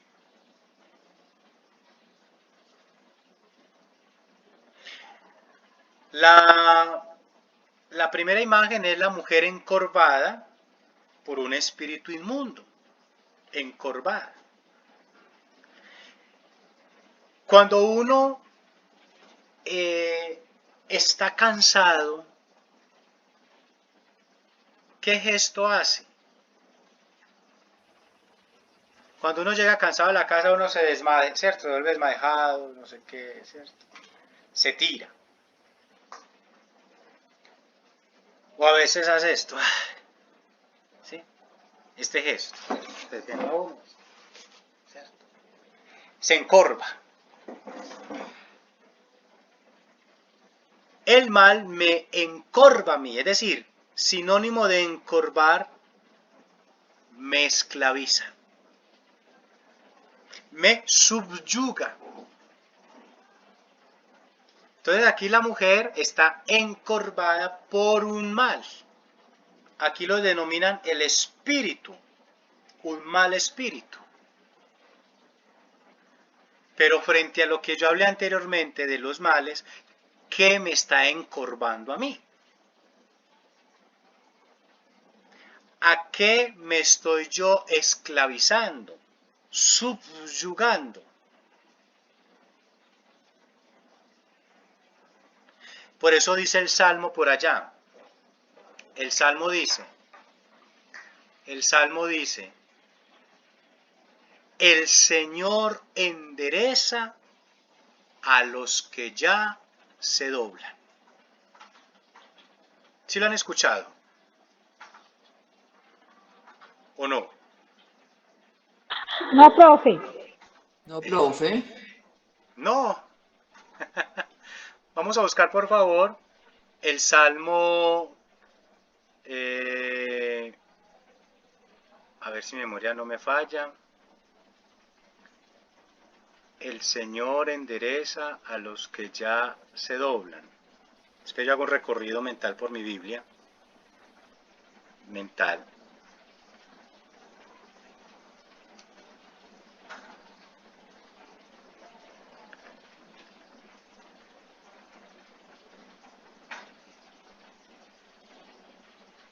La primera imagen es la mujer encorvada por un espíritu inmundo. Encorvada. Cuando uno está cansado, ¿qué gesto hace? Cuando uno llega cansado a la casa, uno se desmaja, ¿cierto? Se vuelve desmadejado, no sé qué, ¿cierto? Se tira. O a veces hace esto. ¿Sí? Este gesto. ¿Cierto? Se encorva. El mal me encorva a mí, es decir, sinónimo de encorvar, me esclaviza. Me subyuga. Entonces aquí la mujer está encorvada por un mal. Aquí lo denominan el espíritu, un mal espíritu. Pero frente a lo que yo hablé anteriormente de los males, ¿qué me está encorvando a mí? ¿A qué me estoy yo esclavizando, subyugando? Por eso dice el Salmo por allá. El Salmo dice, el Señor endereza a los que ya se doblan. ¿Sí lo han escuchado? ¿O no? No, profe. No, profe. No. Vamos a buscar por favor el Salmo, a ver si mi memoria no me falla. El Señor endereza a los que ya se doblan. Es que yo hago un recorrido mental por mi Biblia. Mental.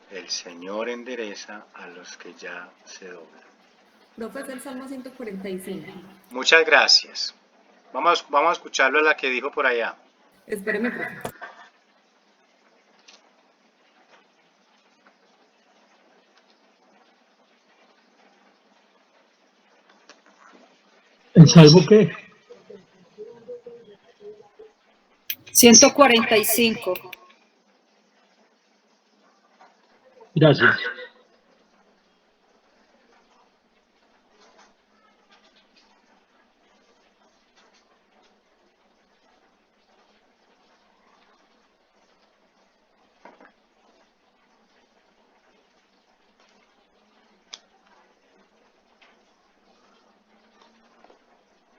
El Señor endereza a los que ya se doblan. Profe, es el Salmo 145. Muchas gracias. Vamos a escucharlo a la que dijo por allá. Espéreme, profe. ¿El salvo qué? 145. Gracias.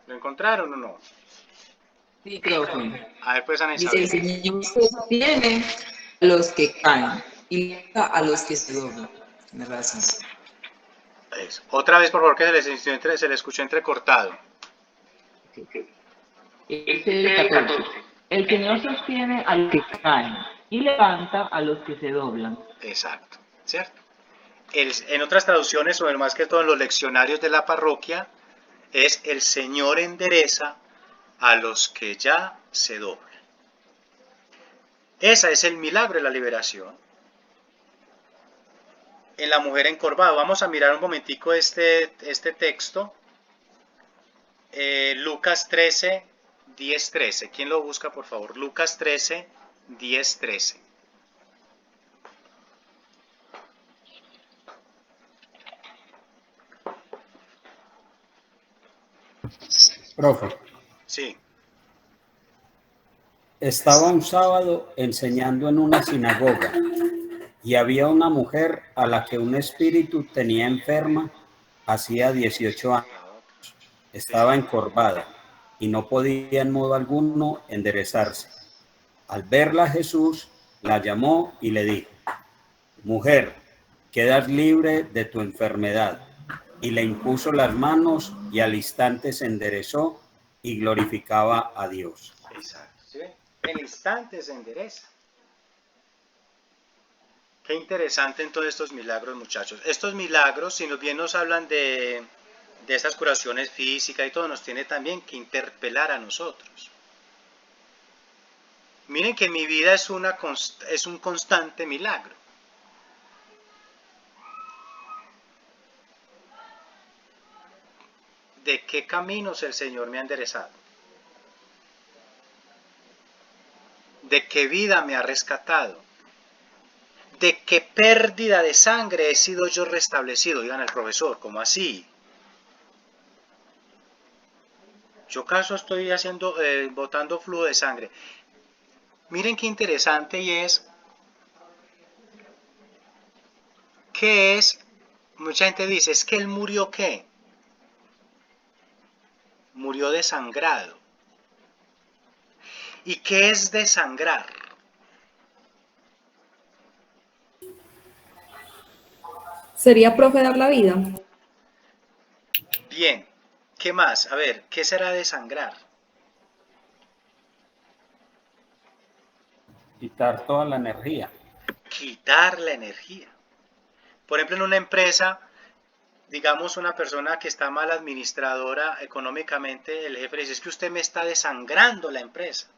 ¿Lo encontraron o no? Sí, profe. A ver, pues, Ana Dice, el Isabel. Señor sostiene a los que caen y levanta a los que se doblan. Tiene razón. Eso. Otra vez, por favor, que se le escuchó entrecortado. Dice el 14. El Señor sostiene a los que caen y levanta a los que se doblan. Exacto, ¿cierto? En otras traducciones, o más que todo en los leccionarios de la parroquia, es el Señor endereza a los que ya se doblan. Ese es el milagro de la liberación. En la mujer encorvada, vamos a mirar un momentico este texto. Lucas 13, 10:13. ¿Quién lo busca, por favor? Lucas 13, 10:13. Profe, Sí, estaba un sábado enseñando en una sinagoga y había una mujer a la que un espíritu tenía enferma hacía 18 años. Estaba encorvada y no podía en modo alguno enderezarse. Al verla Jesús la llamó y le dijo: Mujer, quedas libre de tu enfermedad. Y le impuso las manos y al instante se enderezó y glorificaba a Dios. exacto. ¿Sí? El instante se endereza. Qué interesante en todos estos milagros, muchachos. Estos milagros, si bien nos hablan de esas curaciones físicas y todo, nos tiene también que interpelar a nosotros. Miren que mi vida es un constante milagro. ¿De qué caminos el Señor me ha enderezado? ¿De qué vida me ha rescatado? ¿De qué pérdida de sangre he sido yo restablecido? Digan al profesor, ¿cómo así? Yo caso estoy botando flujo de sangre. Miren qué interesante y es, ¿qué es? Mucha gente dice, es que él murió ¿qué? Murió desangrado. ¿Y qué es desangrar? ¿Sería profe dar la vida? Bien, ¿qué más? A ver, ¿qué será desangrar? Quitar toda la energía. Quitar la energía. Por ejemplo, en una empresa, digamos una persona que está mal administradora económicamente, el jefe le dice, es que usted me está desangrando la empresa,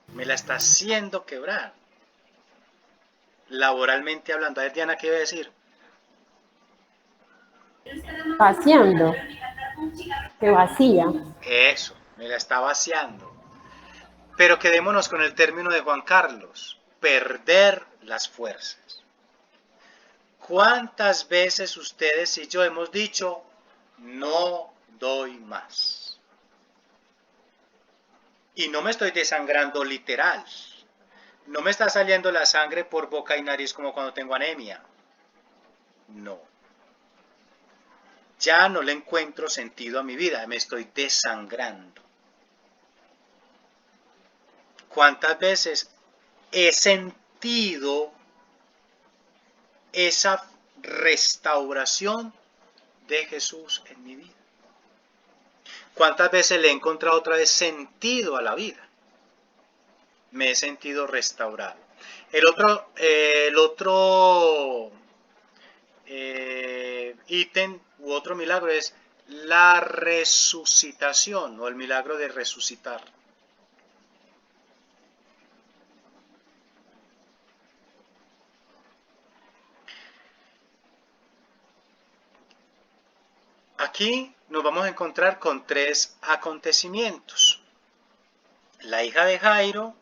me la está haciendo quebrar. Laboralmente hablando, a ver Diana, ¿qué iba a decir? Vaciando, que vacía. Eso, me la está vaciando. Pero quedémonos con el término de Juan Carlos, perder las fuerzas. ¿Cuántas veces ustedes y yo hemos dicho, no doy más? Y no me estoy desangrando literal. No me está saliendo la sangre por boca y nariz como cuando tengo anemia. No. Ya no le encuentro sentido a mi vida, me estoy desangrando. ¿Cuántas veces he sentido esa restauración de Jesús en mi vida? ¿Cuántas veces le he encontrado otra vez sentido a la vida? Me he sentido restaurado. El otro ítem u otro milagro es la resucitación o el milagro de resucitar. Aquí nos vamos a encontrar con tres acontecimientos. La hija de Jairo,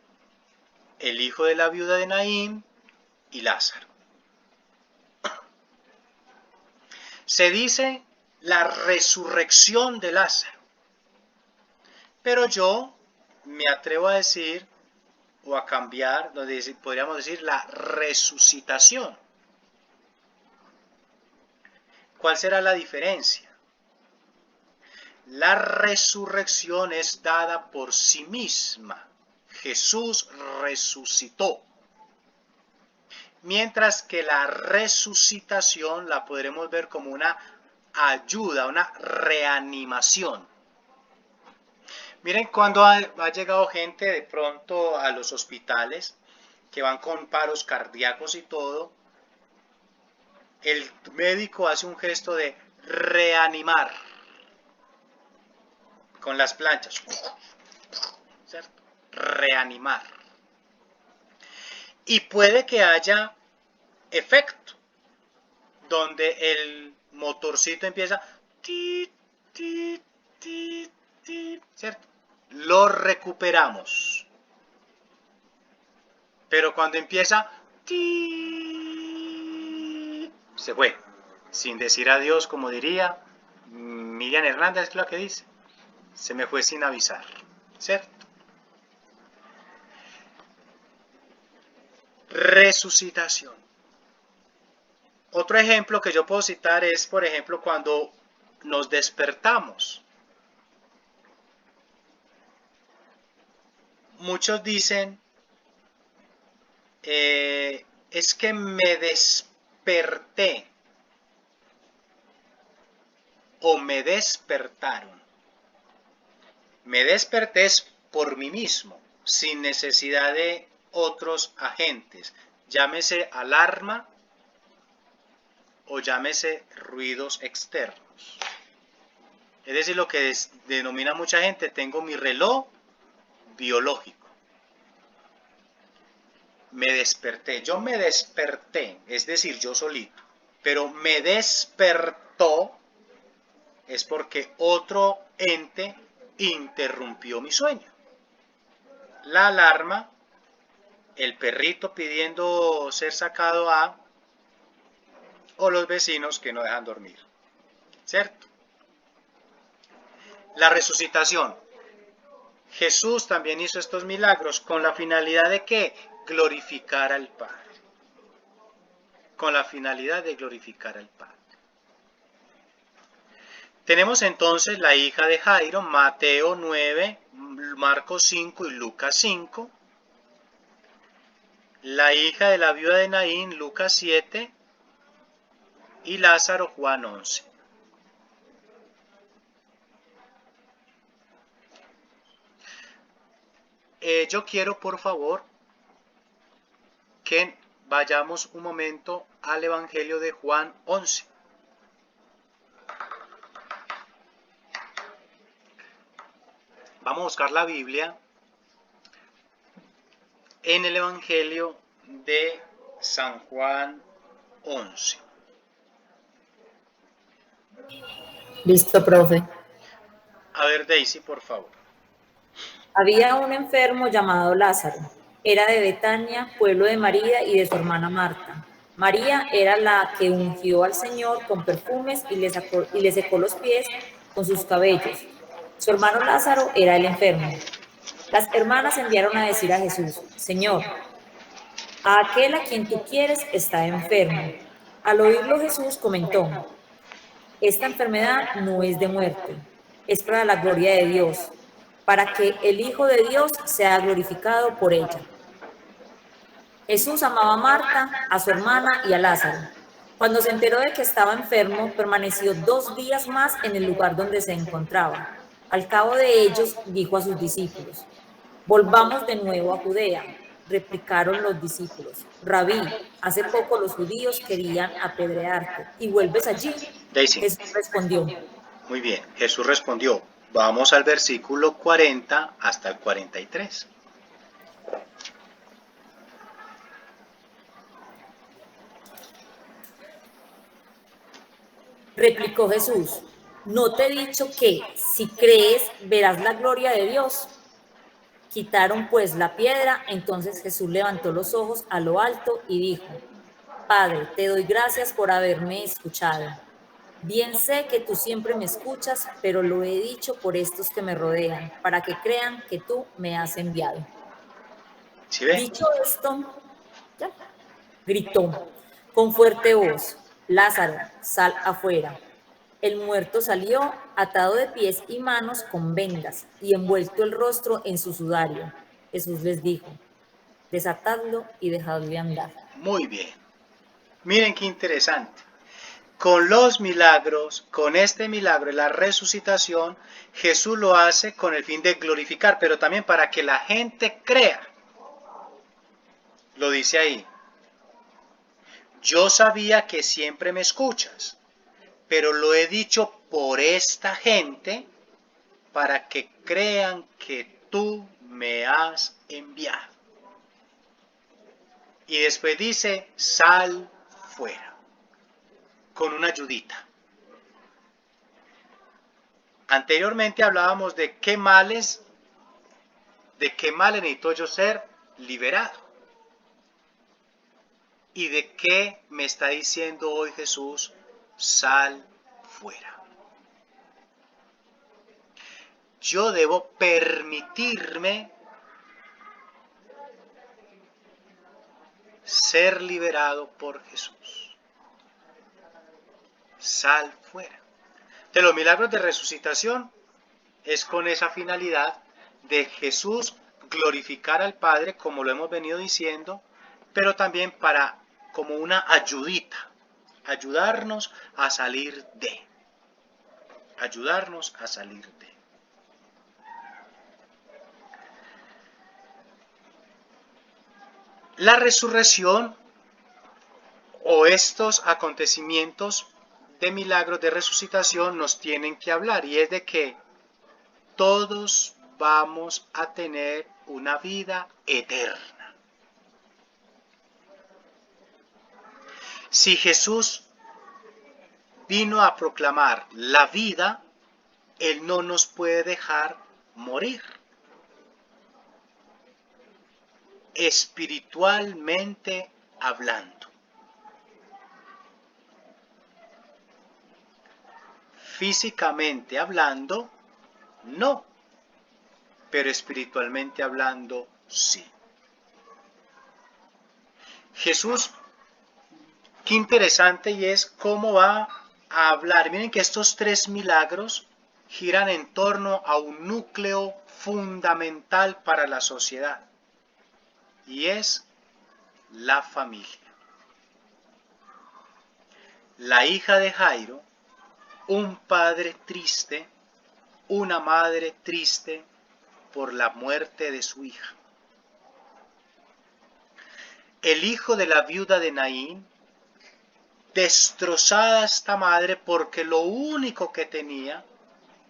el hijo de la viuda de Naín y Lázaro. Se dice la resurrección de Lázaro, pero yo me atrevo a decir o a cambiar, donde podríamos decir la resucitación. ¿Cuál será la diferencia? La resurrección es dada por sí misma. Jesús resucitó. Mientras que la resucitación la podremos ver como una ayuda, una reanimación. Miren cuando ha llegado gente de pronto a los hospitales que van con paros cardíacos y todo, el médico hace un gesto de reanimar con las planchas, ¿cierto? Reanimar. Y puede que haya efecto, donde el motorcito empieza, tit, tit, tit, tit, ¿cierto? lo recuperamos. Pero cuando empieza, se fue, sin decir adiós, como diría Miriam Hernández, es lo que dice. Se me fue sin avisar, ¿cierto? Resucitación. Otro ejemplo que yo puedo citar es, por ejemplo, cuando nos despertamos. Muchos dicen, es que me desperté o me despertaron. Me desperté es por mí mismo, sin necesidad de otros agentes, llámese alarma o llámese ruidos externos. Es decir, lo que denomina mucha gente, tengo mi reloj biológico. Me desperté, yo me desperté, es decir, yo solito, pero me despertó es porque otro ente interrumpió mi sueño. La alarma, el perrito pidiendo ser sacado o los vecinos que no dejan dormir, ¿cierto? La resucitación. Jesús también hizo estos milagros con la finalidad de ¿qué? Glorificar al Padre. Con la finalidad de glorificar al Padre. Tenemos entonces la hija de Jairo, Mateo 9, Marcos 5 y Lucas 5. La hija de la viuda de Naín, Lucas 7. Y Lázaro, Juan 11. Yo quiero, por favor, que vayamos un momento al Evangelio de Juan 11. Vamos a buscar la Biblia en el Evangelio de San Juan 11. Listo, profe. A ver, Daisy, por favor. Había un enfermo llamado Lázaro. Era de Betania, pueblo de María y de su hermana Marta. María era la que ungió al Señor con perfumes y le secó los pies con sus cabellos. Su hermano Lázaro era el enfermo. Las hermanas enviaron a decir a Jesús: Señor, a aquel a quien tú quieres está enfermo. Al oírlo Jesús comentó: esta enfermedad no es de muerte, es para la gloria de Dios, para que el Hijo de Dios sea glorificado por ella. Jesús amaba a Marta, a su hermana y a Lázaro. Cuando se enteró de que estaba enfermo, permaneció 2 días más en el lugar donde se encontraba. Al cabo de ellos, dijo a sus discípulos: volvamos de nuevo a Judea. Replicaron los discípulos: Rabí, hace poco los judíos querían apedrearte, ¿y vuelves allí? Daisy. Jesús respondió. Muy bien, Jesús respondió. Vamos al versículo 40 hasta el 43. Replicó Jesús: ¿no te he dicho que, si crees, verás la gloria de Dios? Quitaron pues la piedra. Entonces Jesús levantó los ojos a lo alto y dijo: Padre, te doy gracias por haberme escuchado. Bien sé que tú siempre me escuchas, pero lo he dicho por estos que me rodean, para que crean que tú me has enviado. ¿Sí ve? Dicho esto, ya, gritó con fuerte voz: Lázaro, sal afuera. El muerto salió, atado de pies y manos con vendas y envuelto el rostro en su sudario. Jesús les dijo: desatadlo y dejadle andar. Muy bien. Miren qué interesante. Con los milagros, con este milagro, la resucitación, Jesús lo hace con el fin de glorificar, pero también para que la gente crea. Lo dice ahí. Yo sabía que siempre me escuchas, pero lo he dicho por esta gente para que crean que tú me has enviado. Y después dice: sal fuera. Con una ayudita. Anteriormente hablábamos de qué males ¿De qué mal necesito yo ser liberado? ¿Y de qué me está diciendo hoy Jesús? Sal fuera. Yo debo permitirme ser liberado por Jesús. Sal fuera. De los milagros de resucitación es con esa finalidad de Jesús glorificar al Padre, como lo hemos venido diciendo, pero también para como una ayudita, ayudarnos a salir de. Ayudarnos a salir de. La resurrección o estos acontecimientos de milagros de resucitación nos tienen que hablar, y es de que todos vamos a tener una vida eterna. Si Jesús vino a proclamar la vida, Él no nos puede dejar morir. Espiritualmente hablando. Físicamente hablando, no. Pero espiritualmente hablando, sí. Jesús, qué interesante, y es cómo va a hablar. Miren que estos 3 milagros giran en torno a un núcleo fundamental para la sociedad, y es la familia. La hija de Jairo, un padre triste, una madre triste por la muerte de su hija. El hijo de la viuda de Naín, destrozada esta madre porque lo único que tenía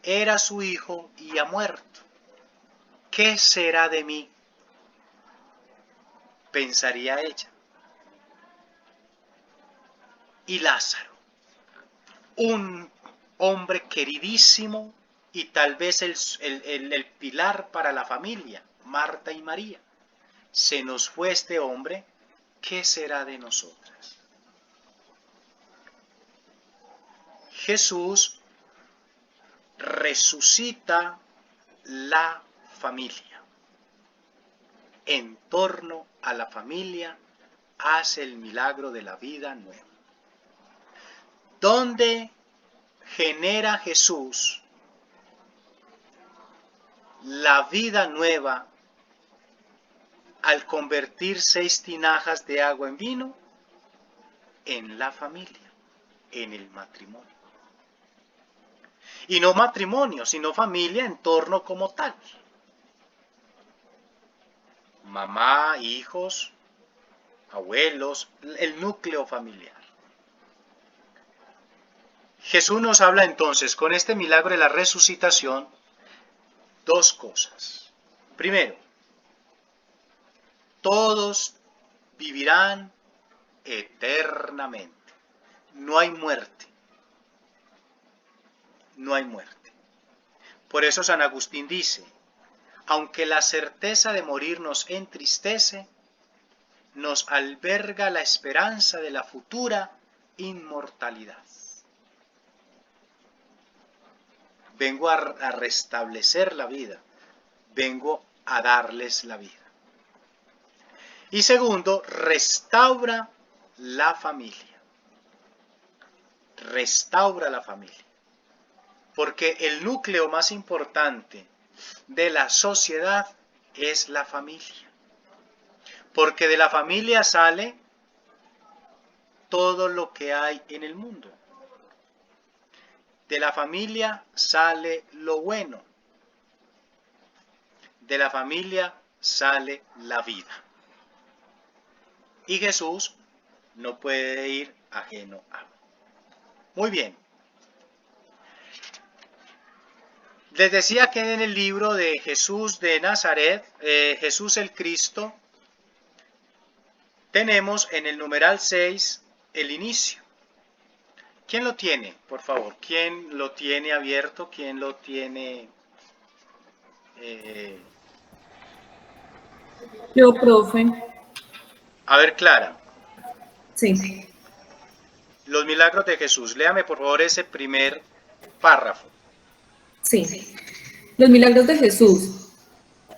era su hijo y ha muerto. ¿Qué será de mí?, pensaría ella. Y Lázaro, un hombre queridísimo y tal vez el pilar para la familia, Marta y María. Se nos fue este hombre, ¿qué será de nosotras? Jesús resucita la familia. En torno a la familia hace el milagro de la vida nueva. ¿Dónde genera Jesús la vida nueva al convertir 6 tinajas de agua en vino? En la familia, en el matrimonio. Y no matrimonio, sino familia en torno como tal. Mamá, hijos, abuelos, el núcleo familiar. Jesús nos habla entonces con este milagro de la resucitación 2 cosas. Primero, todos vivirán eternamente. No hay muerte. No hay muerte. Por eso San Agustín dice, aunque la certeza de morir nos entristece, nos alberga la esperanza de la futura inmortalidad. Vengo a restablecer la vida, vengo a darles la vida. Y segundo, restaura la familia. Restaura la familia. Porque el núcleo más importante de la sociedad es la familia. Porque de la familia sale todo lo que hay en el mundo. De la familia sale lo bueno. De la familia sale la vida. Y Jesús no puede ir ajeno a. Muy bien. Les decía que en el libro de Jesús de Nazaret, Jesús el Cristo, tenemos en el numeral 6 el inicio. ¿Quién lo tiene, por favor? ¿Quién lo tiene abierto? ¿Quién lo tiene Yo, profe. A ver, Clara, Sí, los milagros de Jesús. Léame por favor ese primer párrafo. sí. Los milagros de Jesús.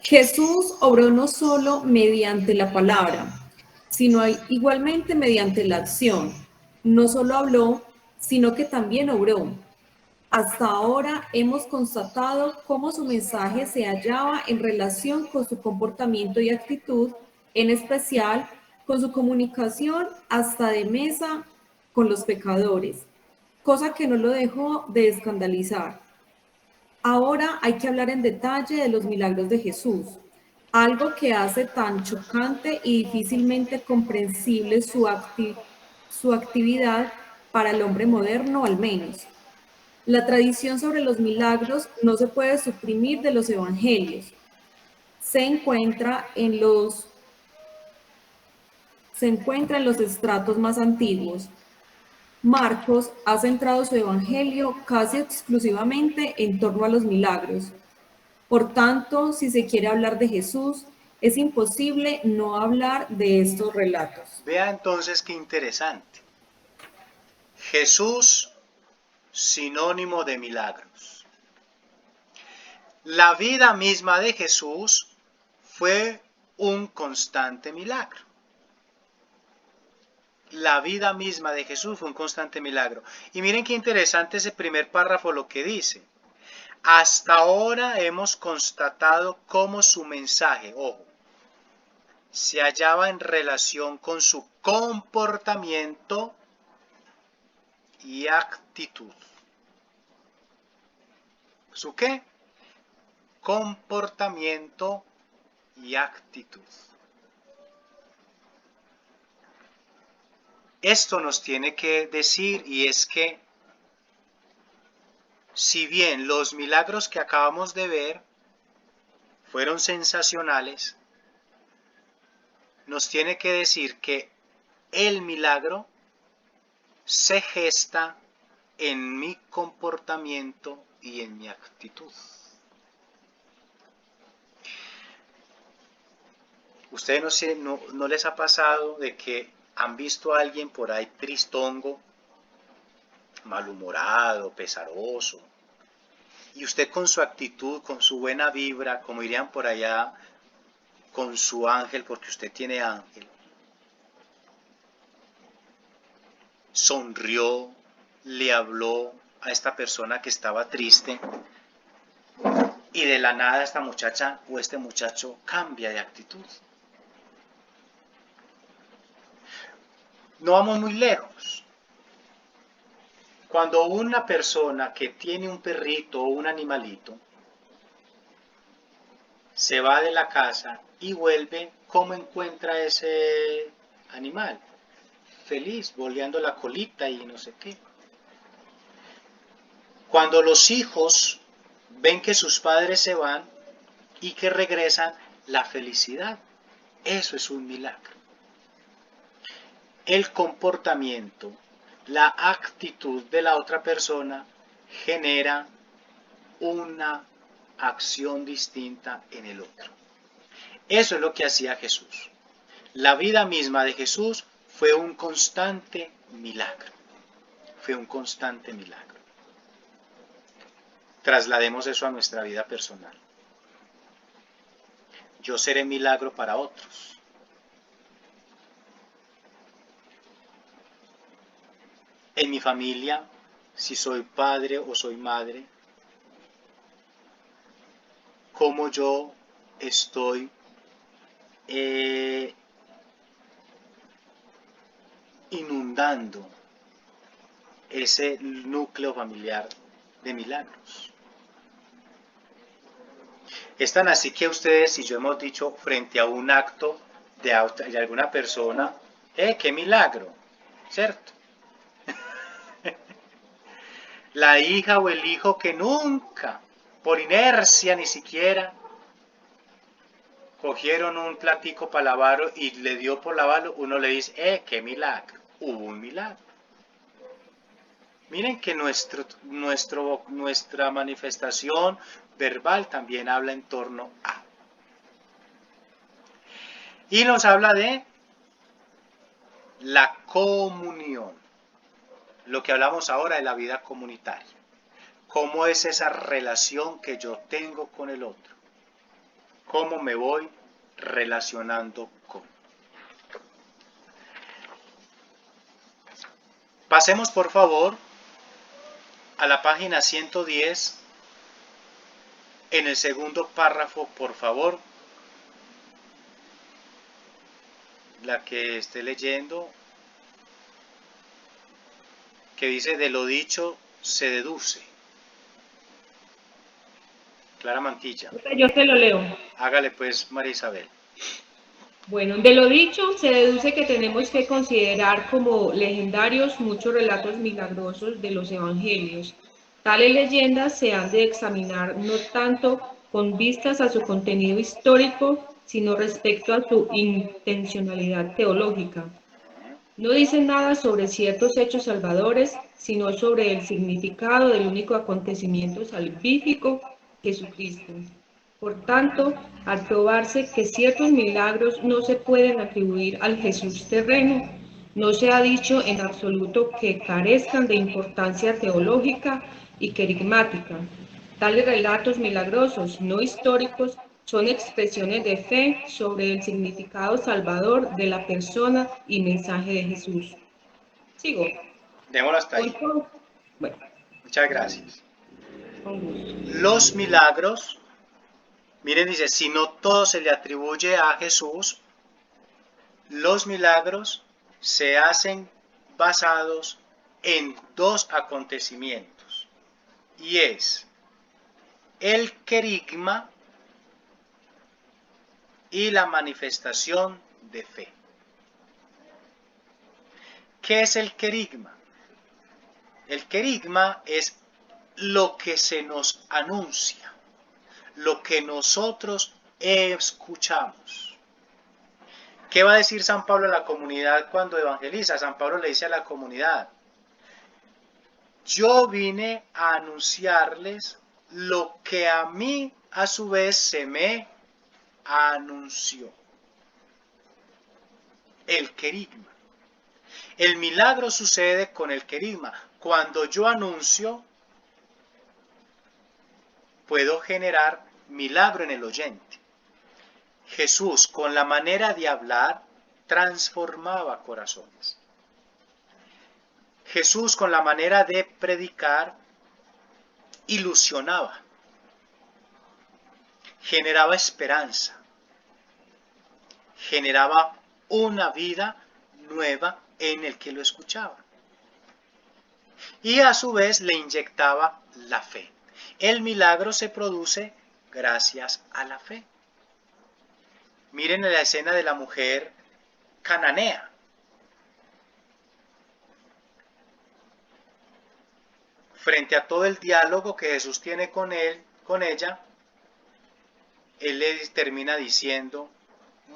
Jesús obró no solo mediante la palabra, sino igualmente mediante la acción. No solo habló, sino que también obró. Hasta ahora hemos constatado cómo su mensaje se hallaba en relación con su comportamiento y actitud, en especial con su comunicación hasta de mesa con los pecadores, cosa que no lo dejó de escandalizar. Ahora hay que hablar en detalle de los milagros de Jesús, algo que hace tan chocante y difícilmente comprensible su actividad para el hombre moderno al menos. La tradición sobre los milagros no se puede suprimir de los evangelios. Se encuentra en los estratos más antiguos. Marcos ha centrado su evangelio casi exclusivamente en torno a los milagros. Por tanto, si se quiere hablar de Jesús, es imposible no hablar de estos relatos. Vea entonces qué interesante. Jesús, sinónimo de milagros. La vida misma de Jesús fue un constante milagro. La vida misma de Jesús fue un constante milagro. Y miren qué interesante ese primer párrafo lo que dice. Hasta ahora hemos constatado cómo su mensaje, ojo, se hallaba en relación con su comportamiento y actitud. ¿Su qué? Comportamiento y actitud. Esto nos tiene que decir, y es que si bien los milagros que acabamos de ver fueron sensacionales, nos tiene que decir que el milagro se gesta en mi comportamiento y en mi actitud. ¿Ustedes no les ha pasado de que han visto a alguien por ahí tristongo, malhumorado, pesaroso, y usted con su actitud, con su buena vibra, como dirían por allá, con su ángel, porque usted tiene ángel, sonrió, le habló a esta persona que estaba triste, y de la nada esta muchacha o este muchacho cambia de actitud? No vamos muy lejos. Cuando una persona que tiene un perrito o un animalito se va de la casa y vuelve, ¿cómo encuentra ese animal? Feliz, boleando la colita y no sé qué. Cuando los hijos ven que sus padres se van y que regresan, la felicidad, eso es un milagro. El comportamiento, la actitud de la otra persona genera una acción distinta en el otro. Eso es lo que hacía Jesús. La vida misma de Jesús fue un constante milagro. Fue un constante milagro. Traslademos eso a nuestra vida personal. Yo seré milagro para otros. En mi familia, si soy padre o soy madre, cómo yo estoy inundando ese núcleo familiar de milagros. Es tan así que ustedes y yo hemos dicho frente a un acto de alguna persona, ¡qué milagro! ¿Cierto? La hija o el hijo que nunca, por inercia ni siquiera, cogieron un platico para lavarlo y le dio por lavarlo, uno le dice, qué milagro, hubo un milagro. Miren que nuestra manifestación verbal también habla en torno a. Y nos habla de la comunión, lo que hablamos ahora de la vida comunitaria. ¿Cómo es esa relación que yo tengo con el otro? ¿Cómo me voy relacionando con? Pasemos por favor a la página 110, en el segundo párrafo, por favor. La que esté leyendo, que dice: de lo dicho se deduce. Clara Mantilla. Yo te lo leo. Hágale pues, María Isabel. Bueno, de lo dicho se deduce que tenemos que considerar como legendarios muchos relatos milagrosos de los evangelios. Tales leyendas se han de examinar no tanto con vistas a su contenido histórico, sino respecto a su intencionalidad teológica. No dicen nada sobre ciertos hechos salvadores, sino sobre el significado del único acontecimiento salvífico, Jesucristo. Por tanto, al probarse que ciertos milagros no se pueden atribuir al Jesús terreno, no se ha dicho en absoluto que carezcan de importancia teológica y querigmática. Tales relatos milagrosos no históricos son expresiones de fe sobre el significado salvador de la persona y mensaje de Jesús. Sigo. Démoslo hasta ahí. Bueno, muchas gracias. con gusto. Los milagros, miren, dice, si no todo se le atribuye a Jesús, los milagros se hacen basados en dos acontecimientos, y es el querigma y la manifestación de fe. ¿Qué es el querigma? El querigma es lo que se nos anuncia, lo que nosotros escuchamos. ¿Qué va a decir San Pablo a la comunidad cuando evangeliza? San Pablo le dice a la comunidad: yo vine a anunciarles lo que a mí a su vez se me anunció. El querigma. El milagro sucede con el querigma. Cuando yo anuncio, puedo generar milagro en el oyente. Jesús, con la manera de hablar, transformaba corazones. Jesús, con la manera de predicar, ilusionaba, generaba esperanza, generaba una vida nueva en el que lo escuchaba. Y a su vez le inyectaba la fe. El milagro se produce gracias a la fe. Miren la escena de la mujer cananea. Frente a todo el diálogo que Jesús tiene con ella, él le termina diciendo: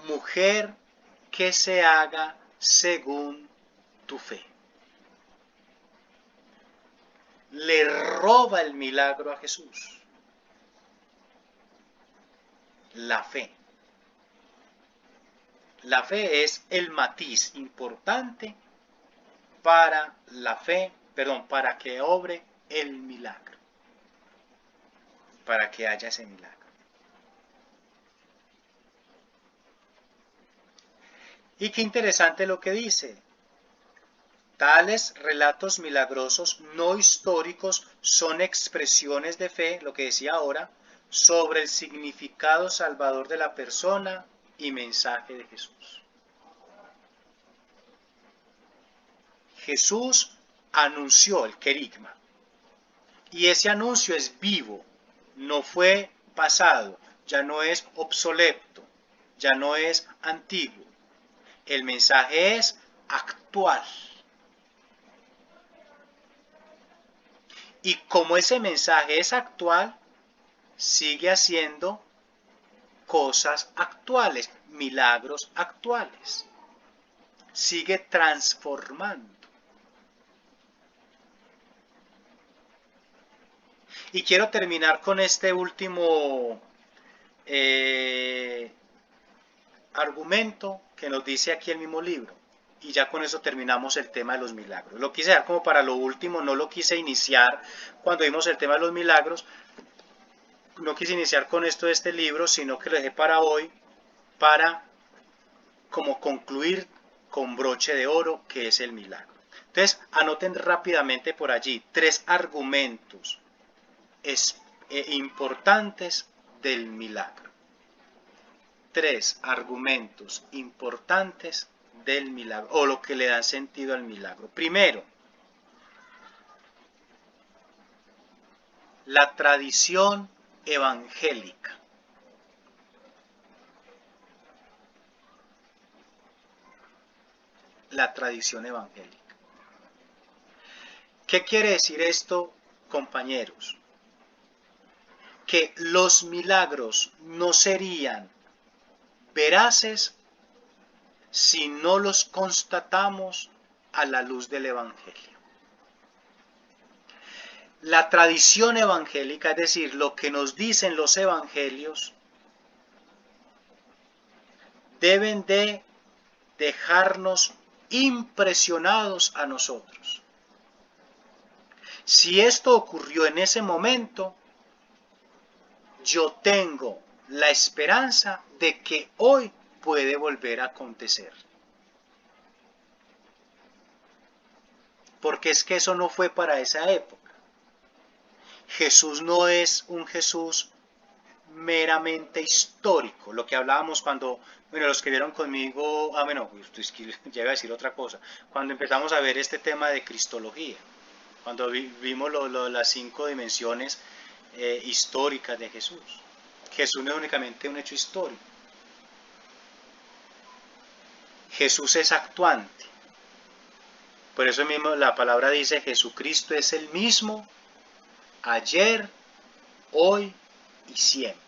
mujer, que se haga según tu fe. Le roba el milagro a Jesús. La fe. La fe es el matiz importante para la fe, para que obre el milagro, para que haya ese milagro. Y qué interesante lo que dice. Tales relatos milagrosos no históricos son expresiones de fe, lo que decía ahora, sobre el significado salvador de la persona y mensaje de Jesús. Jesús anunció el querigma, y ese anuncio es vivo, no fue pasado, ya no es obsoleto, ya no es antiguo. El mensaje es actual. Y como ese mensaje es actual, sigue haciendo cosas actuales, milagros actuales. Sigue transformando. Y quiero terminar con este último argumento que nos dice aquí el mismo libro. Y ya con eso terminamos el tema de los milagros. Lo quise dar como para lo último, no lo quise iniciar cuando vimos el tema de los milagros. No quise iniciar con esto de este libro, sino que lo dejé para hoy, para como concluir con broche de oro, que es el milagro. Entonces, anoten rápidamente por allí 3 argumentos importantes del milagro. 3 argumentos importantes del milagro, o lo que le dan sentido al milagro. Primero, la tradición evangélica. La tradición evangélica. ¿Qué quiere decir esto, compañeros? Que los milagros no serían veraces si no los constatamos a la luz del Evangelio. La tradición evangélica, es decir, lo que nos dicen los evangelios, deben de dejarnos impresionados a nosotros. Si esto ocurrió en ese momento, yo tengo la esperanza de que hoy puede volver a acontecer. Porque es que eso no fue para esa época. Jesús no es un Jesús meramente histórico, lo que hablábamos cuando, bueno, los que vieron conmigo, es que llega a decir otra cosa, cuando empezamos a ver este tema de cristología, cuando vimos las 5 dimensiones históricas de Jesús. Jesús no es únicamente un hecho histórico. Jesús es actuante. Por eso mismo la palabra dice, Jesucristo es el mismo ayer, hoy y siempre.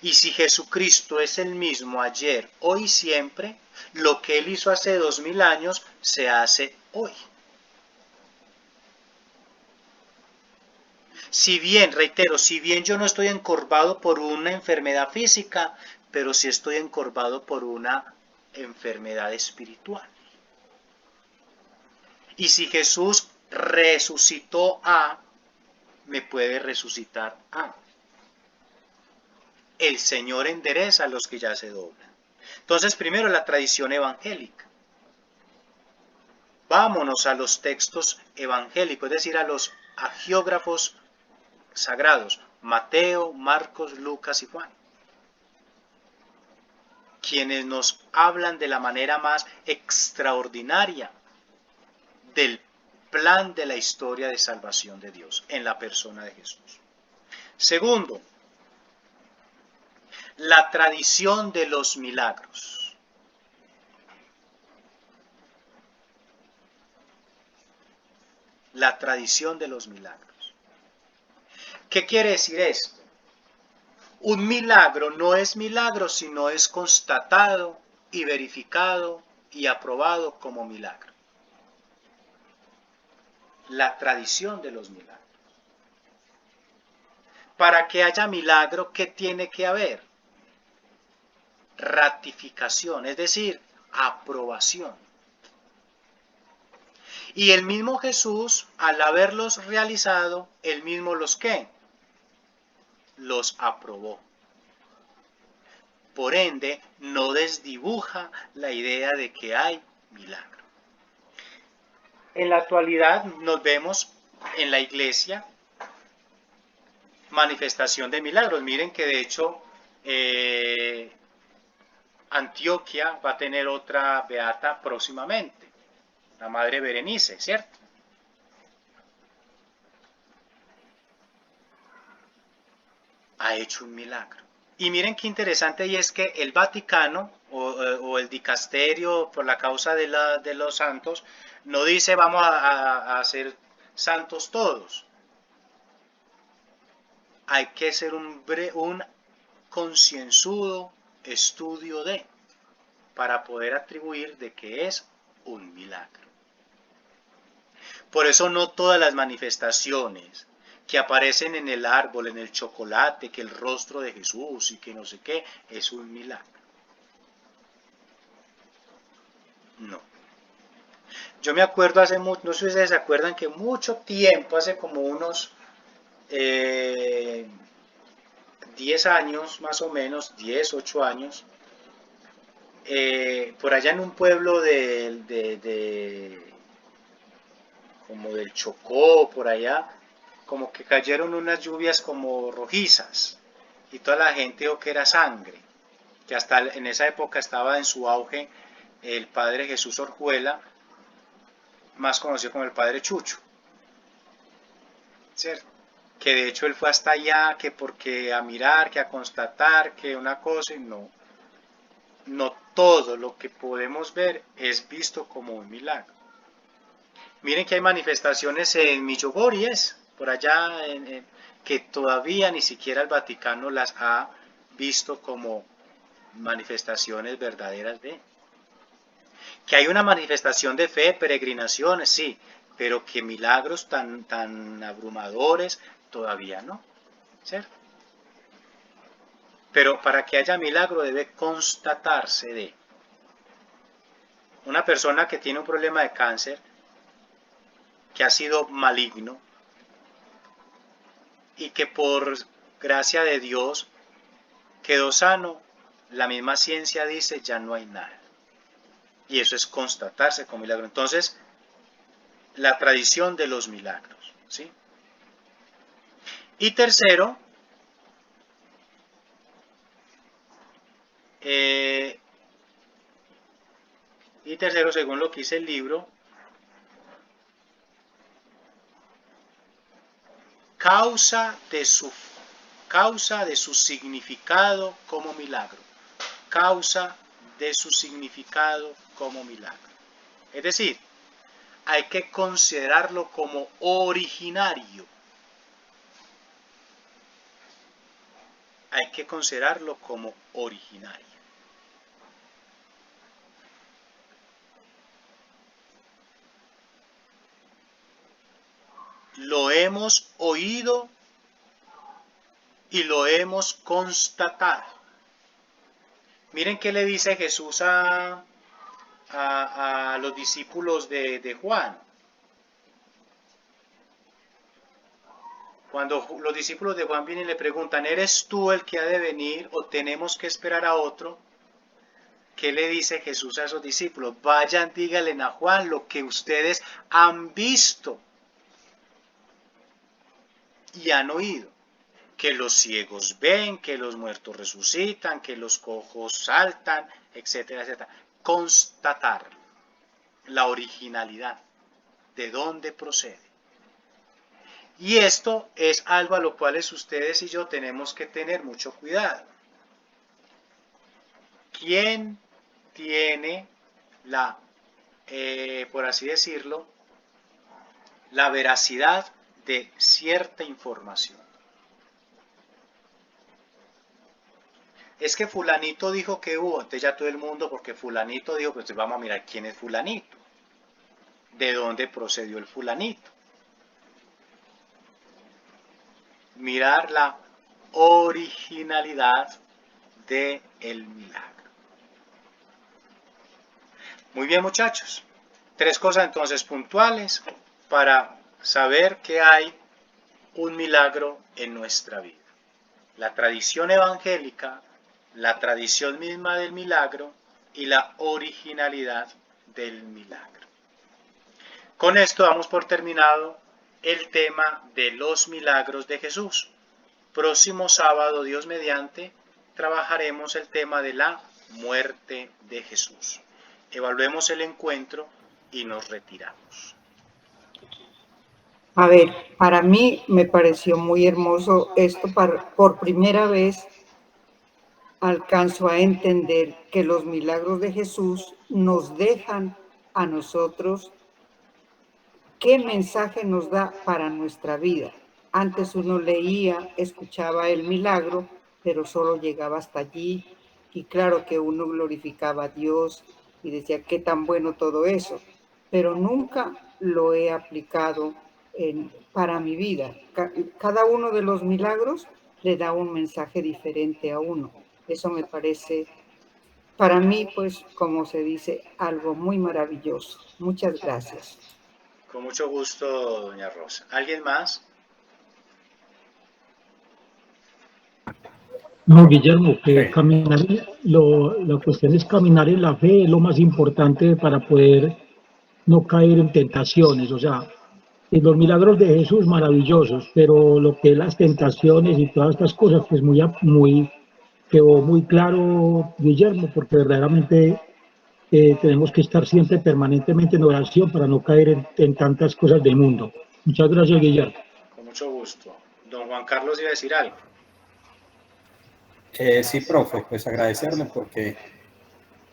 Y si Jesucristo es el mismo ayer, hoy y siempre, lo que Él hizo hace 2000 años se hace hoy. Si bien, reitero, si bien yo no estoy encorvado por una enfermedad física, pero sí estoy encorvado por una enfermedad espiritual. Y si Jesús resucitó a, me puede resucitar a. El Señor endereza a los que ya se doblan. Entonces, primero la tradición evangélica. Vámonos a los textos evangélicos, es decir, a los agiógrafos sagrados, Mateo, Marcos, Lucas y Juan, quienes nos hablan de la manera más extraordinaria del plan de la historia de salvación de Dios en la persona de Jesús. Segundo, la tradición de los milagros. La tradición de los milagros. ¿Qué quiere decir esto? Un milagro no es milagro si no es constatado y verificado y aprobado como milagro. La tradición de los milagros. Para que haya milagro, ¿qué tiene que haber? Ratificación, es decir, aprobación. Y el mismo Jesús, al haberlos realizado, él mismo los ¿qué? Los aprobó. Por ende, no desdibuja la idea de que hay milagro. En la actualidad nos vemos en la iglesia manifestación de milagros. Miren que de hecho Antioquia va a tener otra beata próximamente, la Madre Berenice, ¿cierto? Ha hecho un milagro. Y miren qué interesante, y es que el Vaticano o el dicasterio por la causa de los santos no dice vamos a ser santos todos. Hay que hacer un concienzudo estudio para poder atribuir de que es un milagro. Por eso no todas las manifestaciones que aparecen en el árbol, en el chocolate, que el rostro de Jesús y que no sé qué, es un milagro. No. Yo me acuerdo hace mucho, no sé si ustedes se acuerdan que mucho tiempo, hace como unos 10 años más o menos, 10, 8 años, por allá en un pueblo como del Chocó, por allá, como que cayeron unas lluvias como rojizas y toda la gente dijo que era sangre, que hasta en esa época estaba en su auge el padre Jesús Orjuela, más conocido como el padre Chucho, ¿cierto? Que de hecho él fue hasta allá, que porque a mirar, que a constatar, que una cosa, y no todo lo que podemos ver es visto como un milagro. Miren que hay manifestaciones en Medjugorje, por allá, que todavía ni siquiera el Vaticano las ha visto como manifestaciones verdaderas de. Que hay una manifestación de fe, peregrinaciones, sí, pero que milagros tan abrumadores todavía no, ¿cierto? Pero para que haya milagro debe constatarse de. Una persona que tiene un problema de cáncer, que ha sido maligno, y que por gracia de Dios quedó sano, la misma ciencia dice ya no hay nada. Y eso es constatarse con milagro. Entonces, la tradición de los milagros, ¿sí? Y tercero, según lo que dice el libro, causa de su significado como milagro. Causa de su significado como milagro. Es decir, hay que considerarlo como originario. Hay que considerarlo como originario. Lo hemos oído y lo hemos constatado. Miren qué le dice Jesús a los discípulos de Juan. Cuando los discípulos de Juan vienen y le preguntan, ¿eres tú el que ha de venir o tenemos que esperar a otro? ¿Qué le dice Jesús a esos discípulos? Vayan, díganle a Juan lo que ustedes han visto y han oído. Que los ciegos ven, que los muertos resucitan, que los cojos saltan, etcétera, etcétera. Constatar la originalidad, de dónde procede. Y esto es algo a lo cual ustedes y yo tenemos que tener mucho cuidado. ¿Quién tiene por así decirlo, la veracidad de cierta información? Es que fulanito dijo que hubo, entonces ya todo el mundo, porque fulanito dijo, pues vamos a mirar quién es fulanito, de dónde procedió el fulanito. Mirar la originalidad del milagro. Muy bien, muchachos. 3 cosas entonces puntuales para saber que hay un milagro en nuestra vida. La tradición evangélica, la tradición misma del milagro y la originalidad del milagro. Con esto damos por terminado el tema de los milagros de Jesús. Próximo sábado, Dios mediante, trabajaremos el tema de la muerte de Jesús. Evaluemos el encuentro y nos retiramos. A ver, para mí me pareció muy hermoso esto. Por primera vez alcanzo a entender que los milagros de Jesús nos dejan a nosotros qué mensaje nos da para nuestra vida. Antes uno leía, escuchaba el milagro, pero solo llegaba hasta allí. Y claro que uno glorificaba a Dios y decía qué tan bueno todo eso, pero nunca lo he aplicado para mi vida. Cada uno de los milagros le da un mensaje diferente a uno. Eso me parece para mí, pues, como se dice, algo muy maravilloso. Muchas gracias. Con mucho gusto, doña Rosa. ¿Alguien más? No, Guillermo, que Sí. caminar, la cuestión es caminar en la fe, es lo más importante para poder no caer en tentaciones. O sea, los milagros de Jesús maravillosos, pero lo que es las tentaciones y todas estas cosas, pues quedó muy claro, Guillermo, porque verdaderamente tenemos que estar siempre permanentemente en oración para no caer en tantas cosas del mundo. Muchas gracias, Guillermo. Con mucho gusto. Don Juan Carlos iba a decir algo. Sí, profe, pues agradecerle porque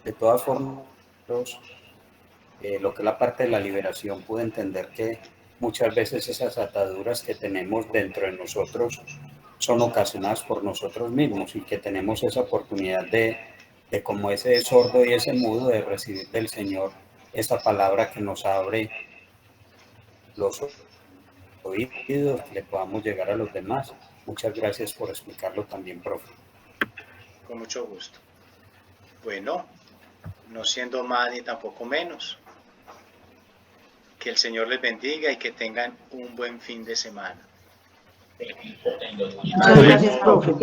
de todas formas lo que es la parte de la liberación pude entender que muchas veces esas ataduras que tenemos dentro de nosotros son ocasionadas por nosotros mismos y que tenemos esa oportunidad de como ese sordo y ese mudo, de recibir del Señor esa palabra que nos abre los oídos, que le podamos llegar a los demás. Muchas gracias por explicarlo también, profe. Con mucho gusto. Bueno, no siendo más ni tampoco menos, que el Señor les bendiga y que tengan un buen fin de semana. Muchas gracias, profe.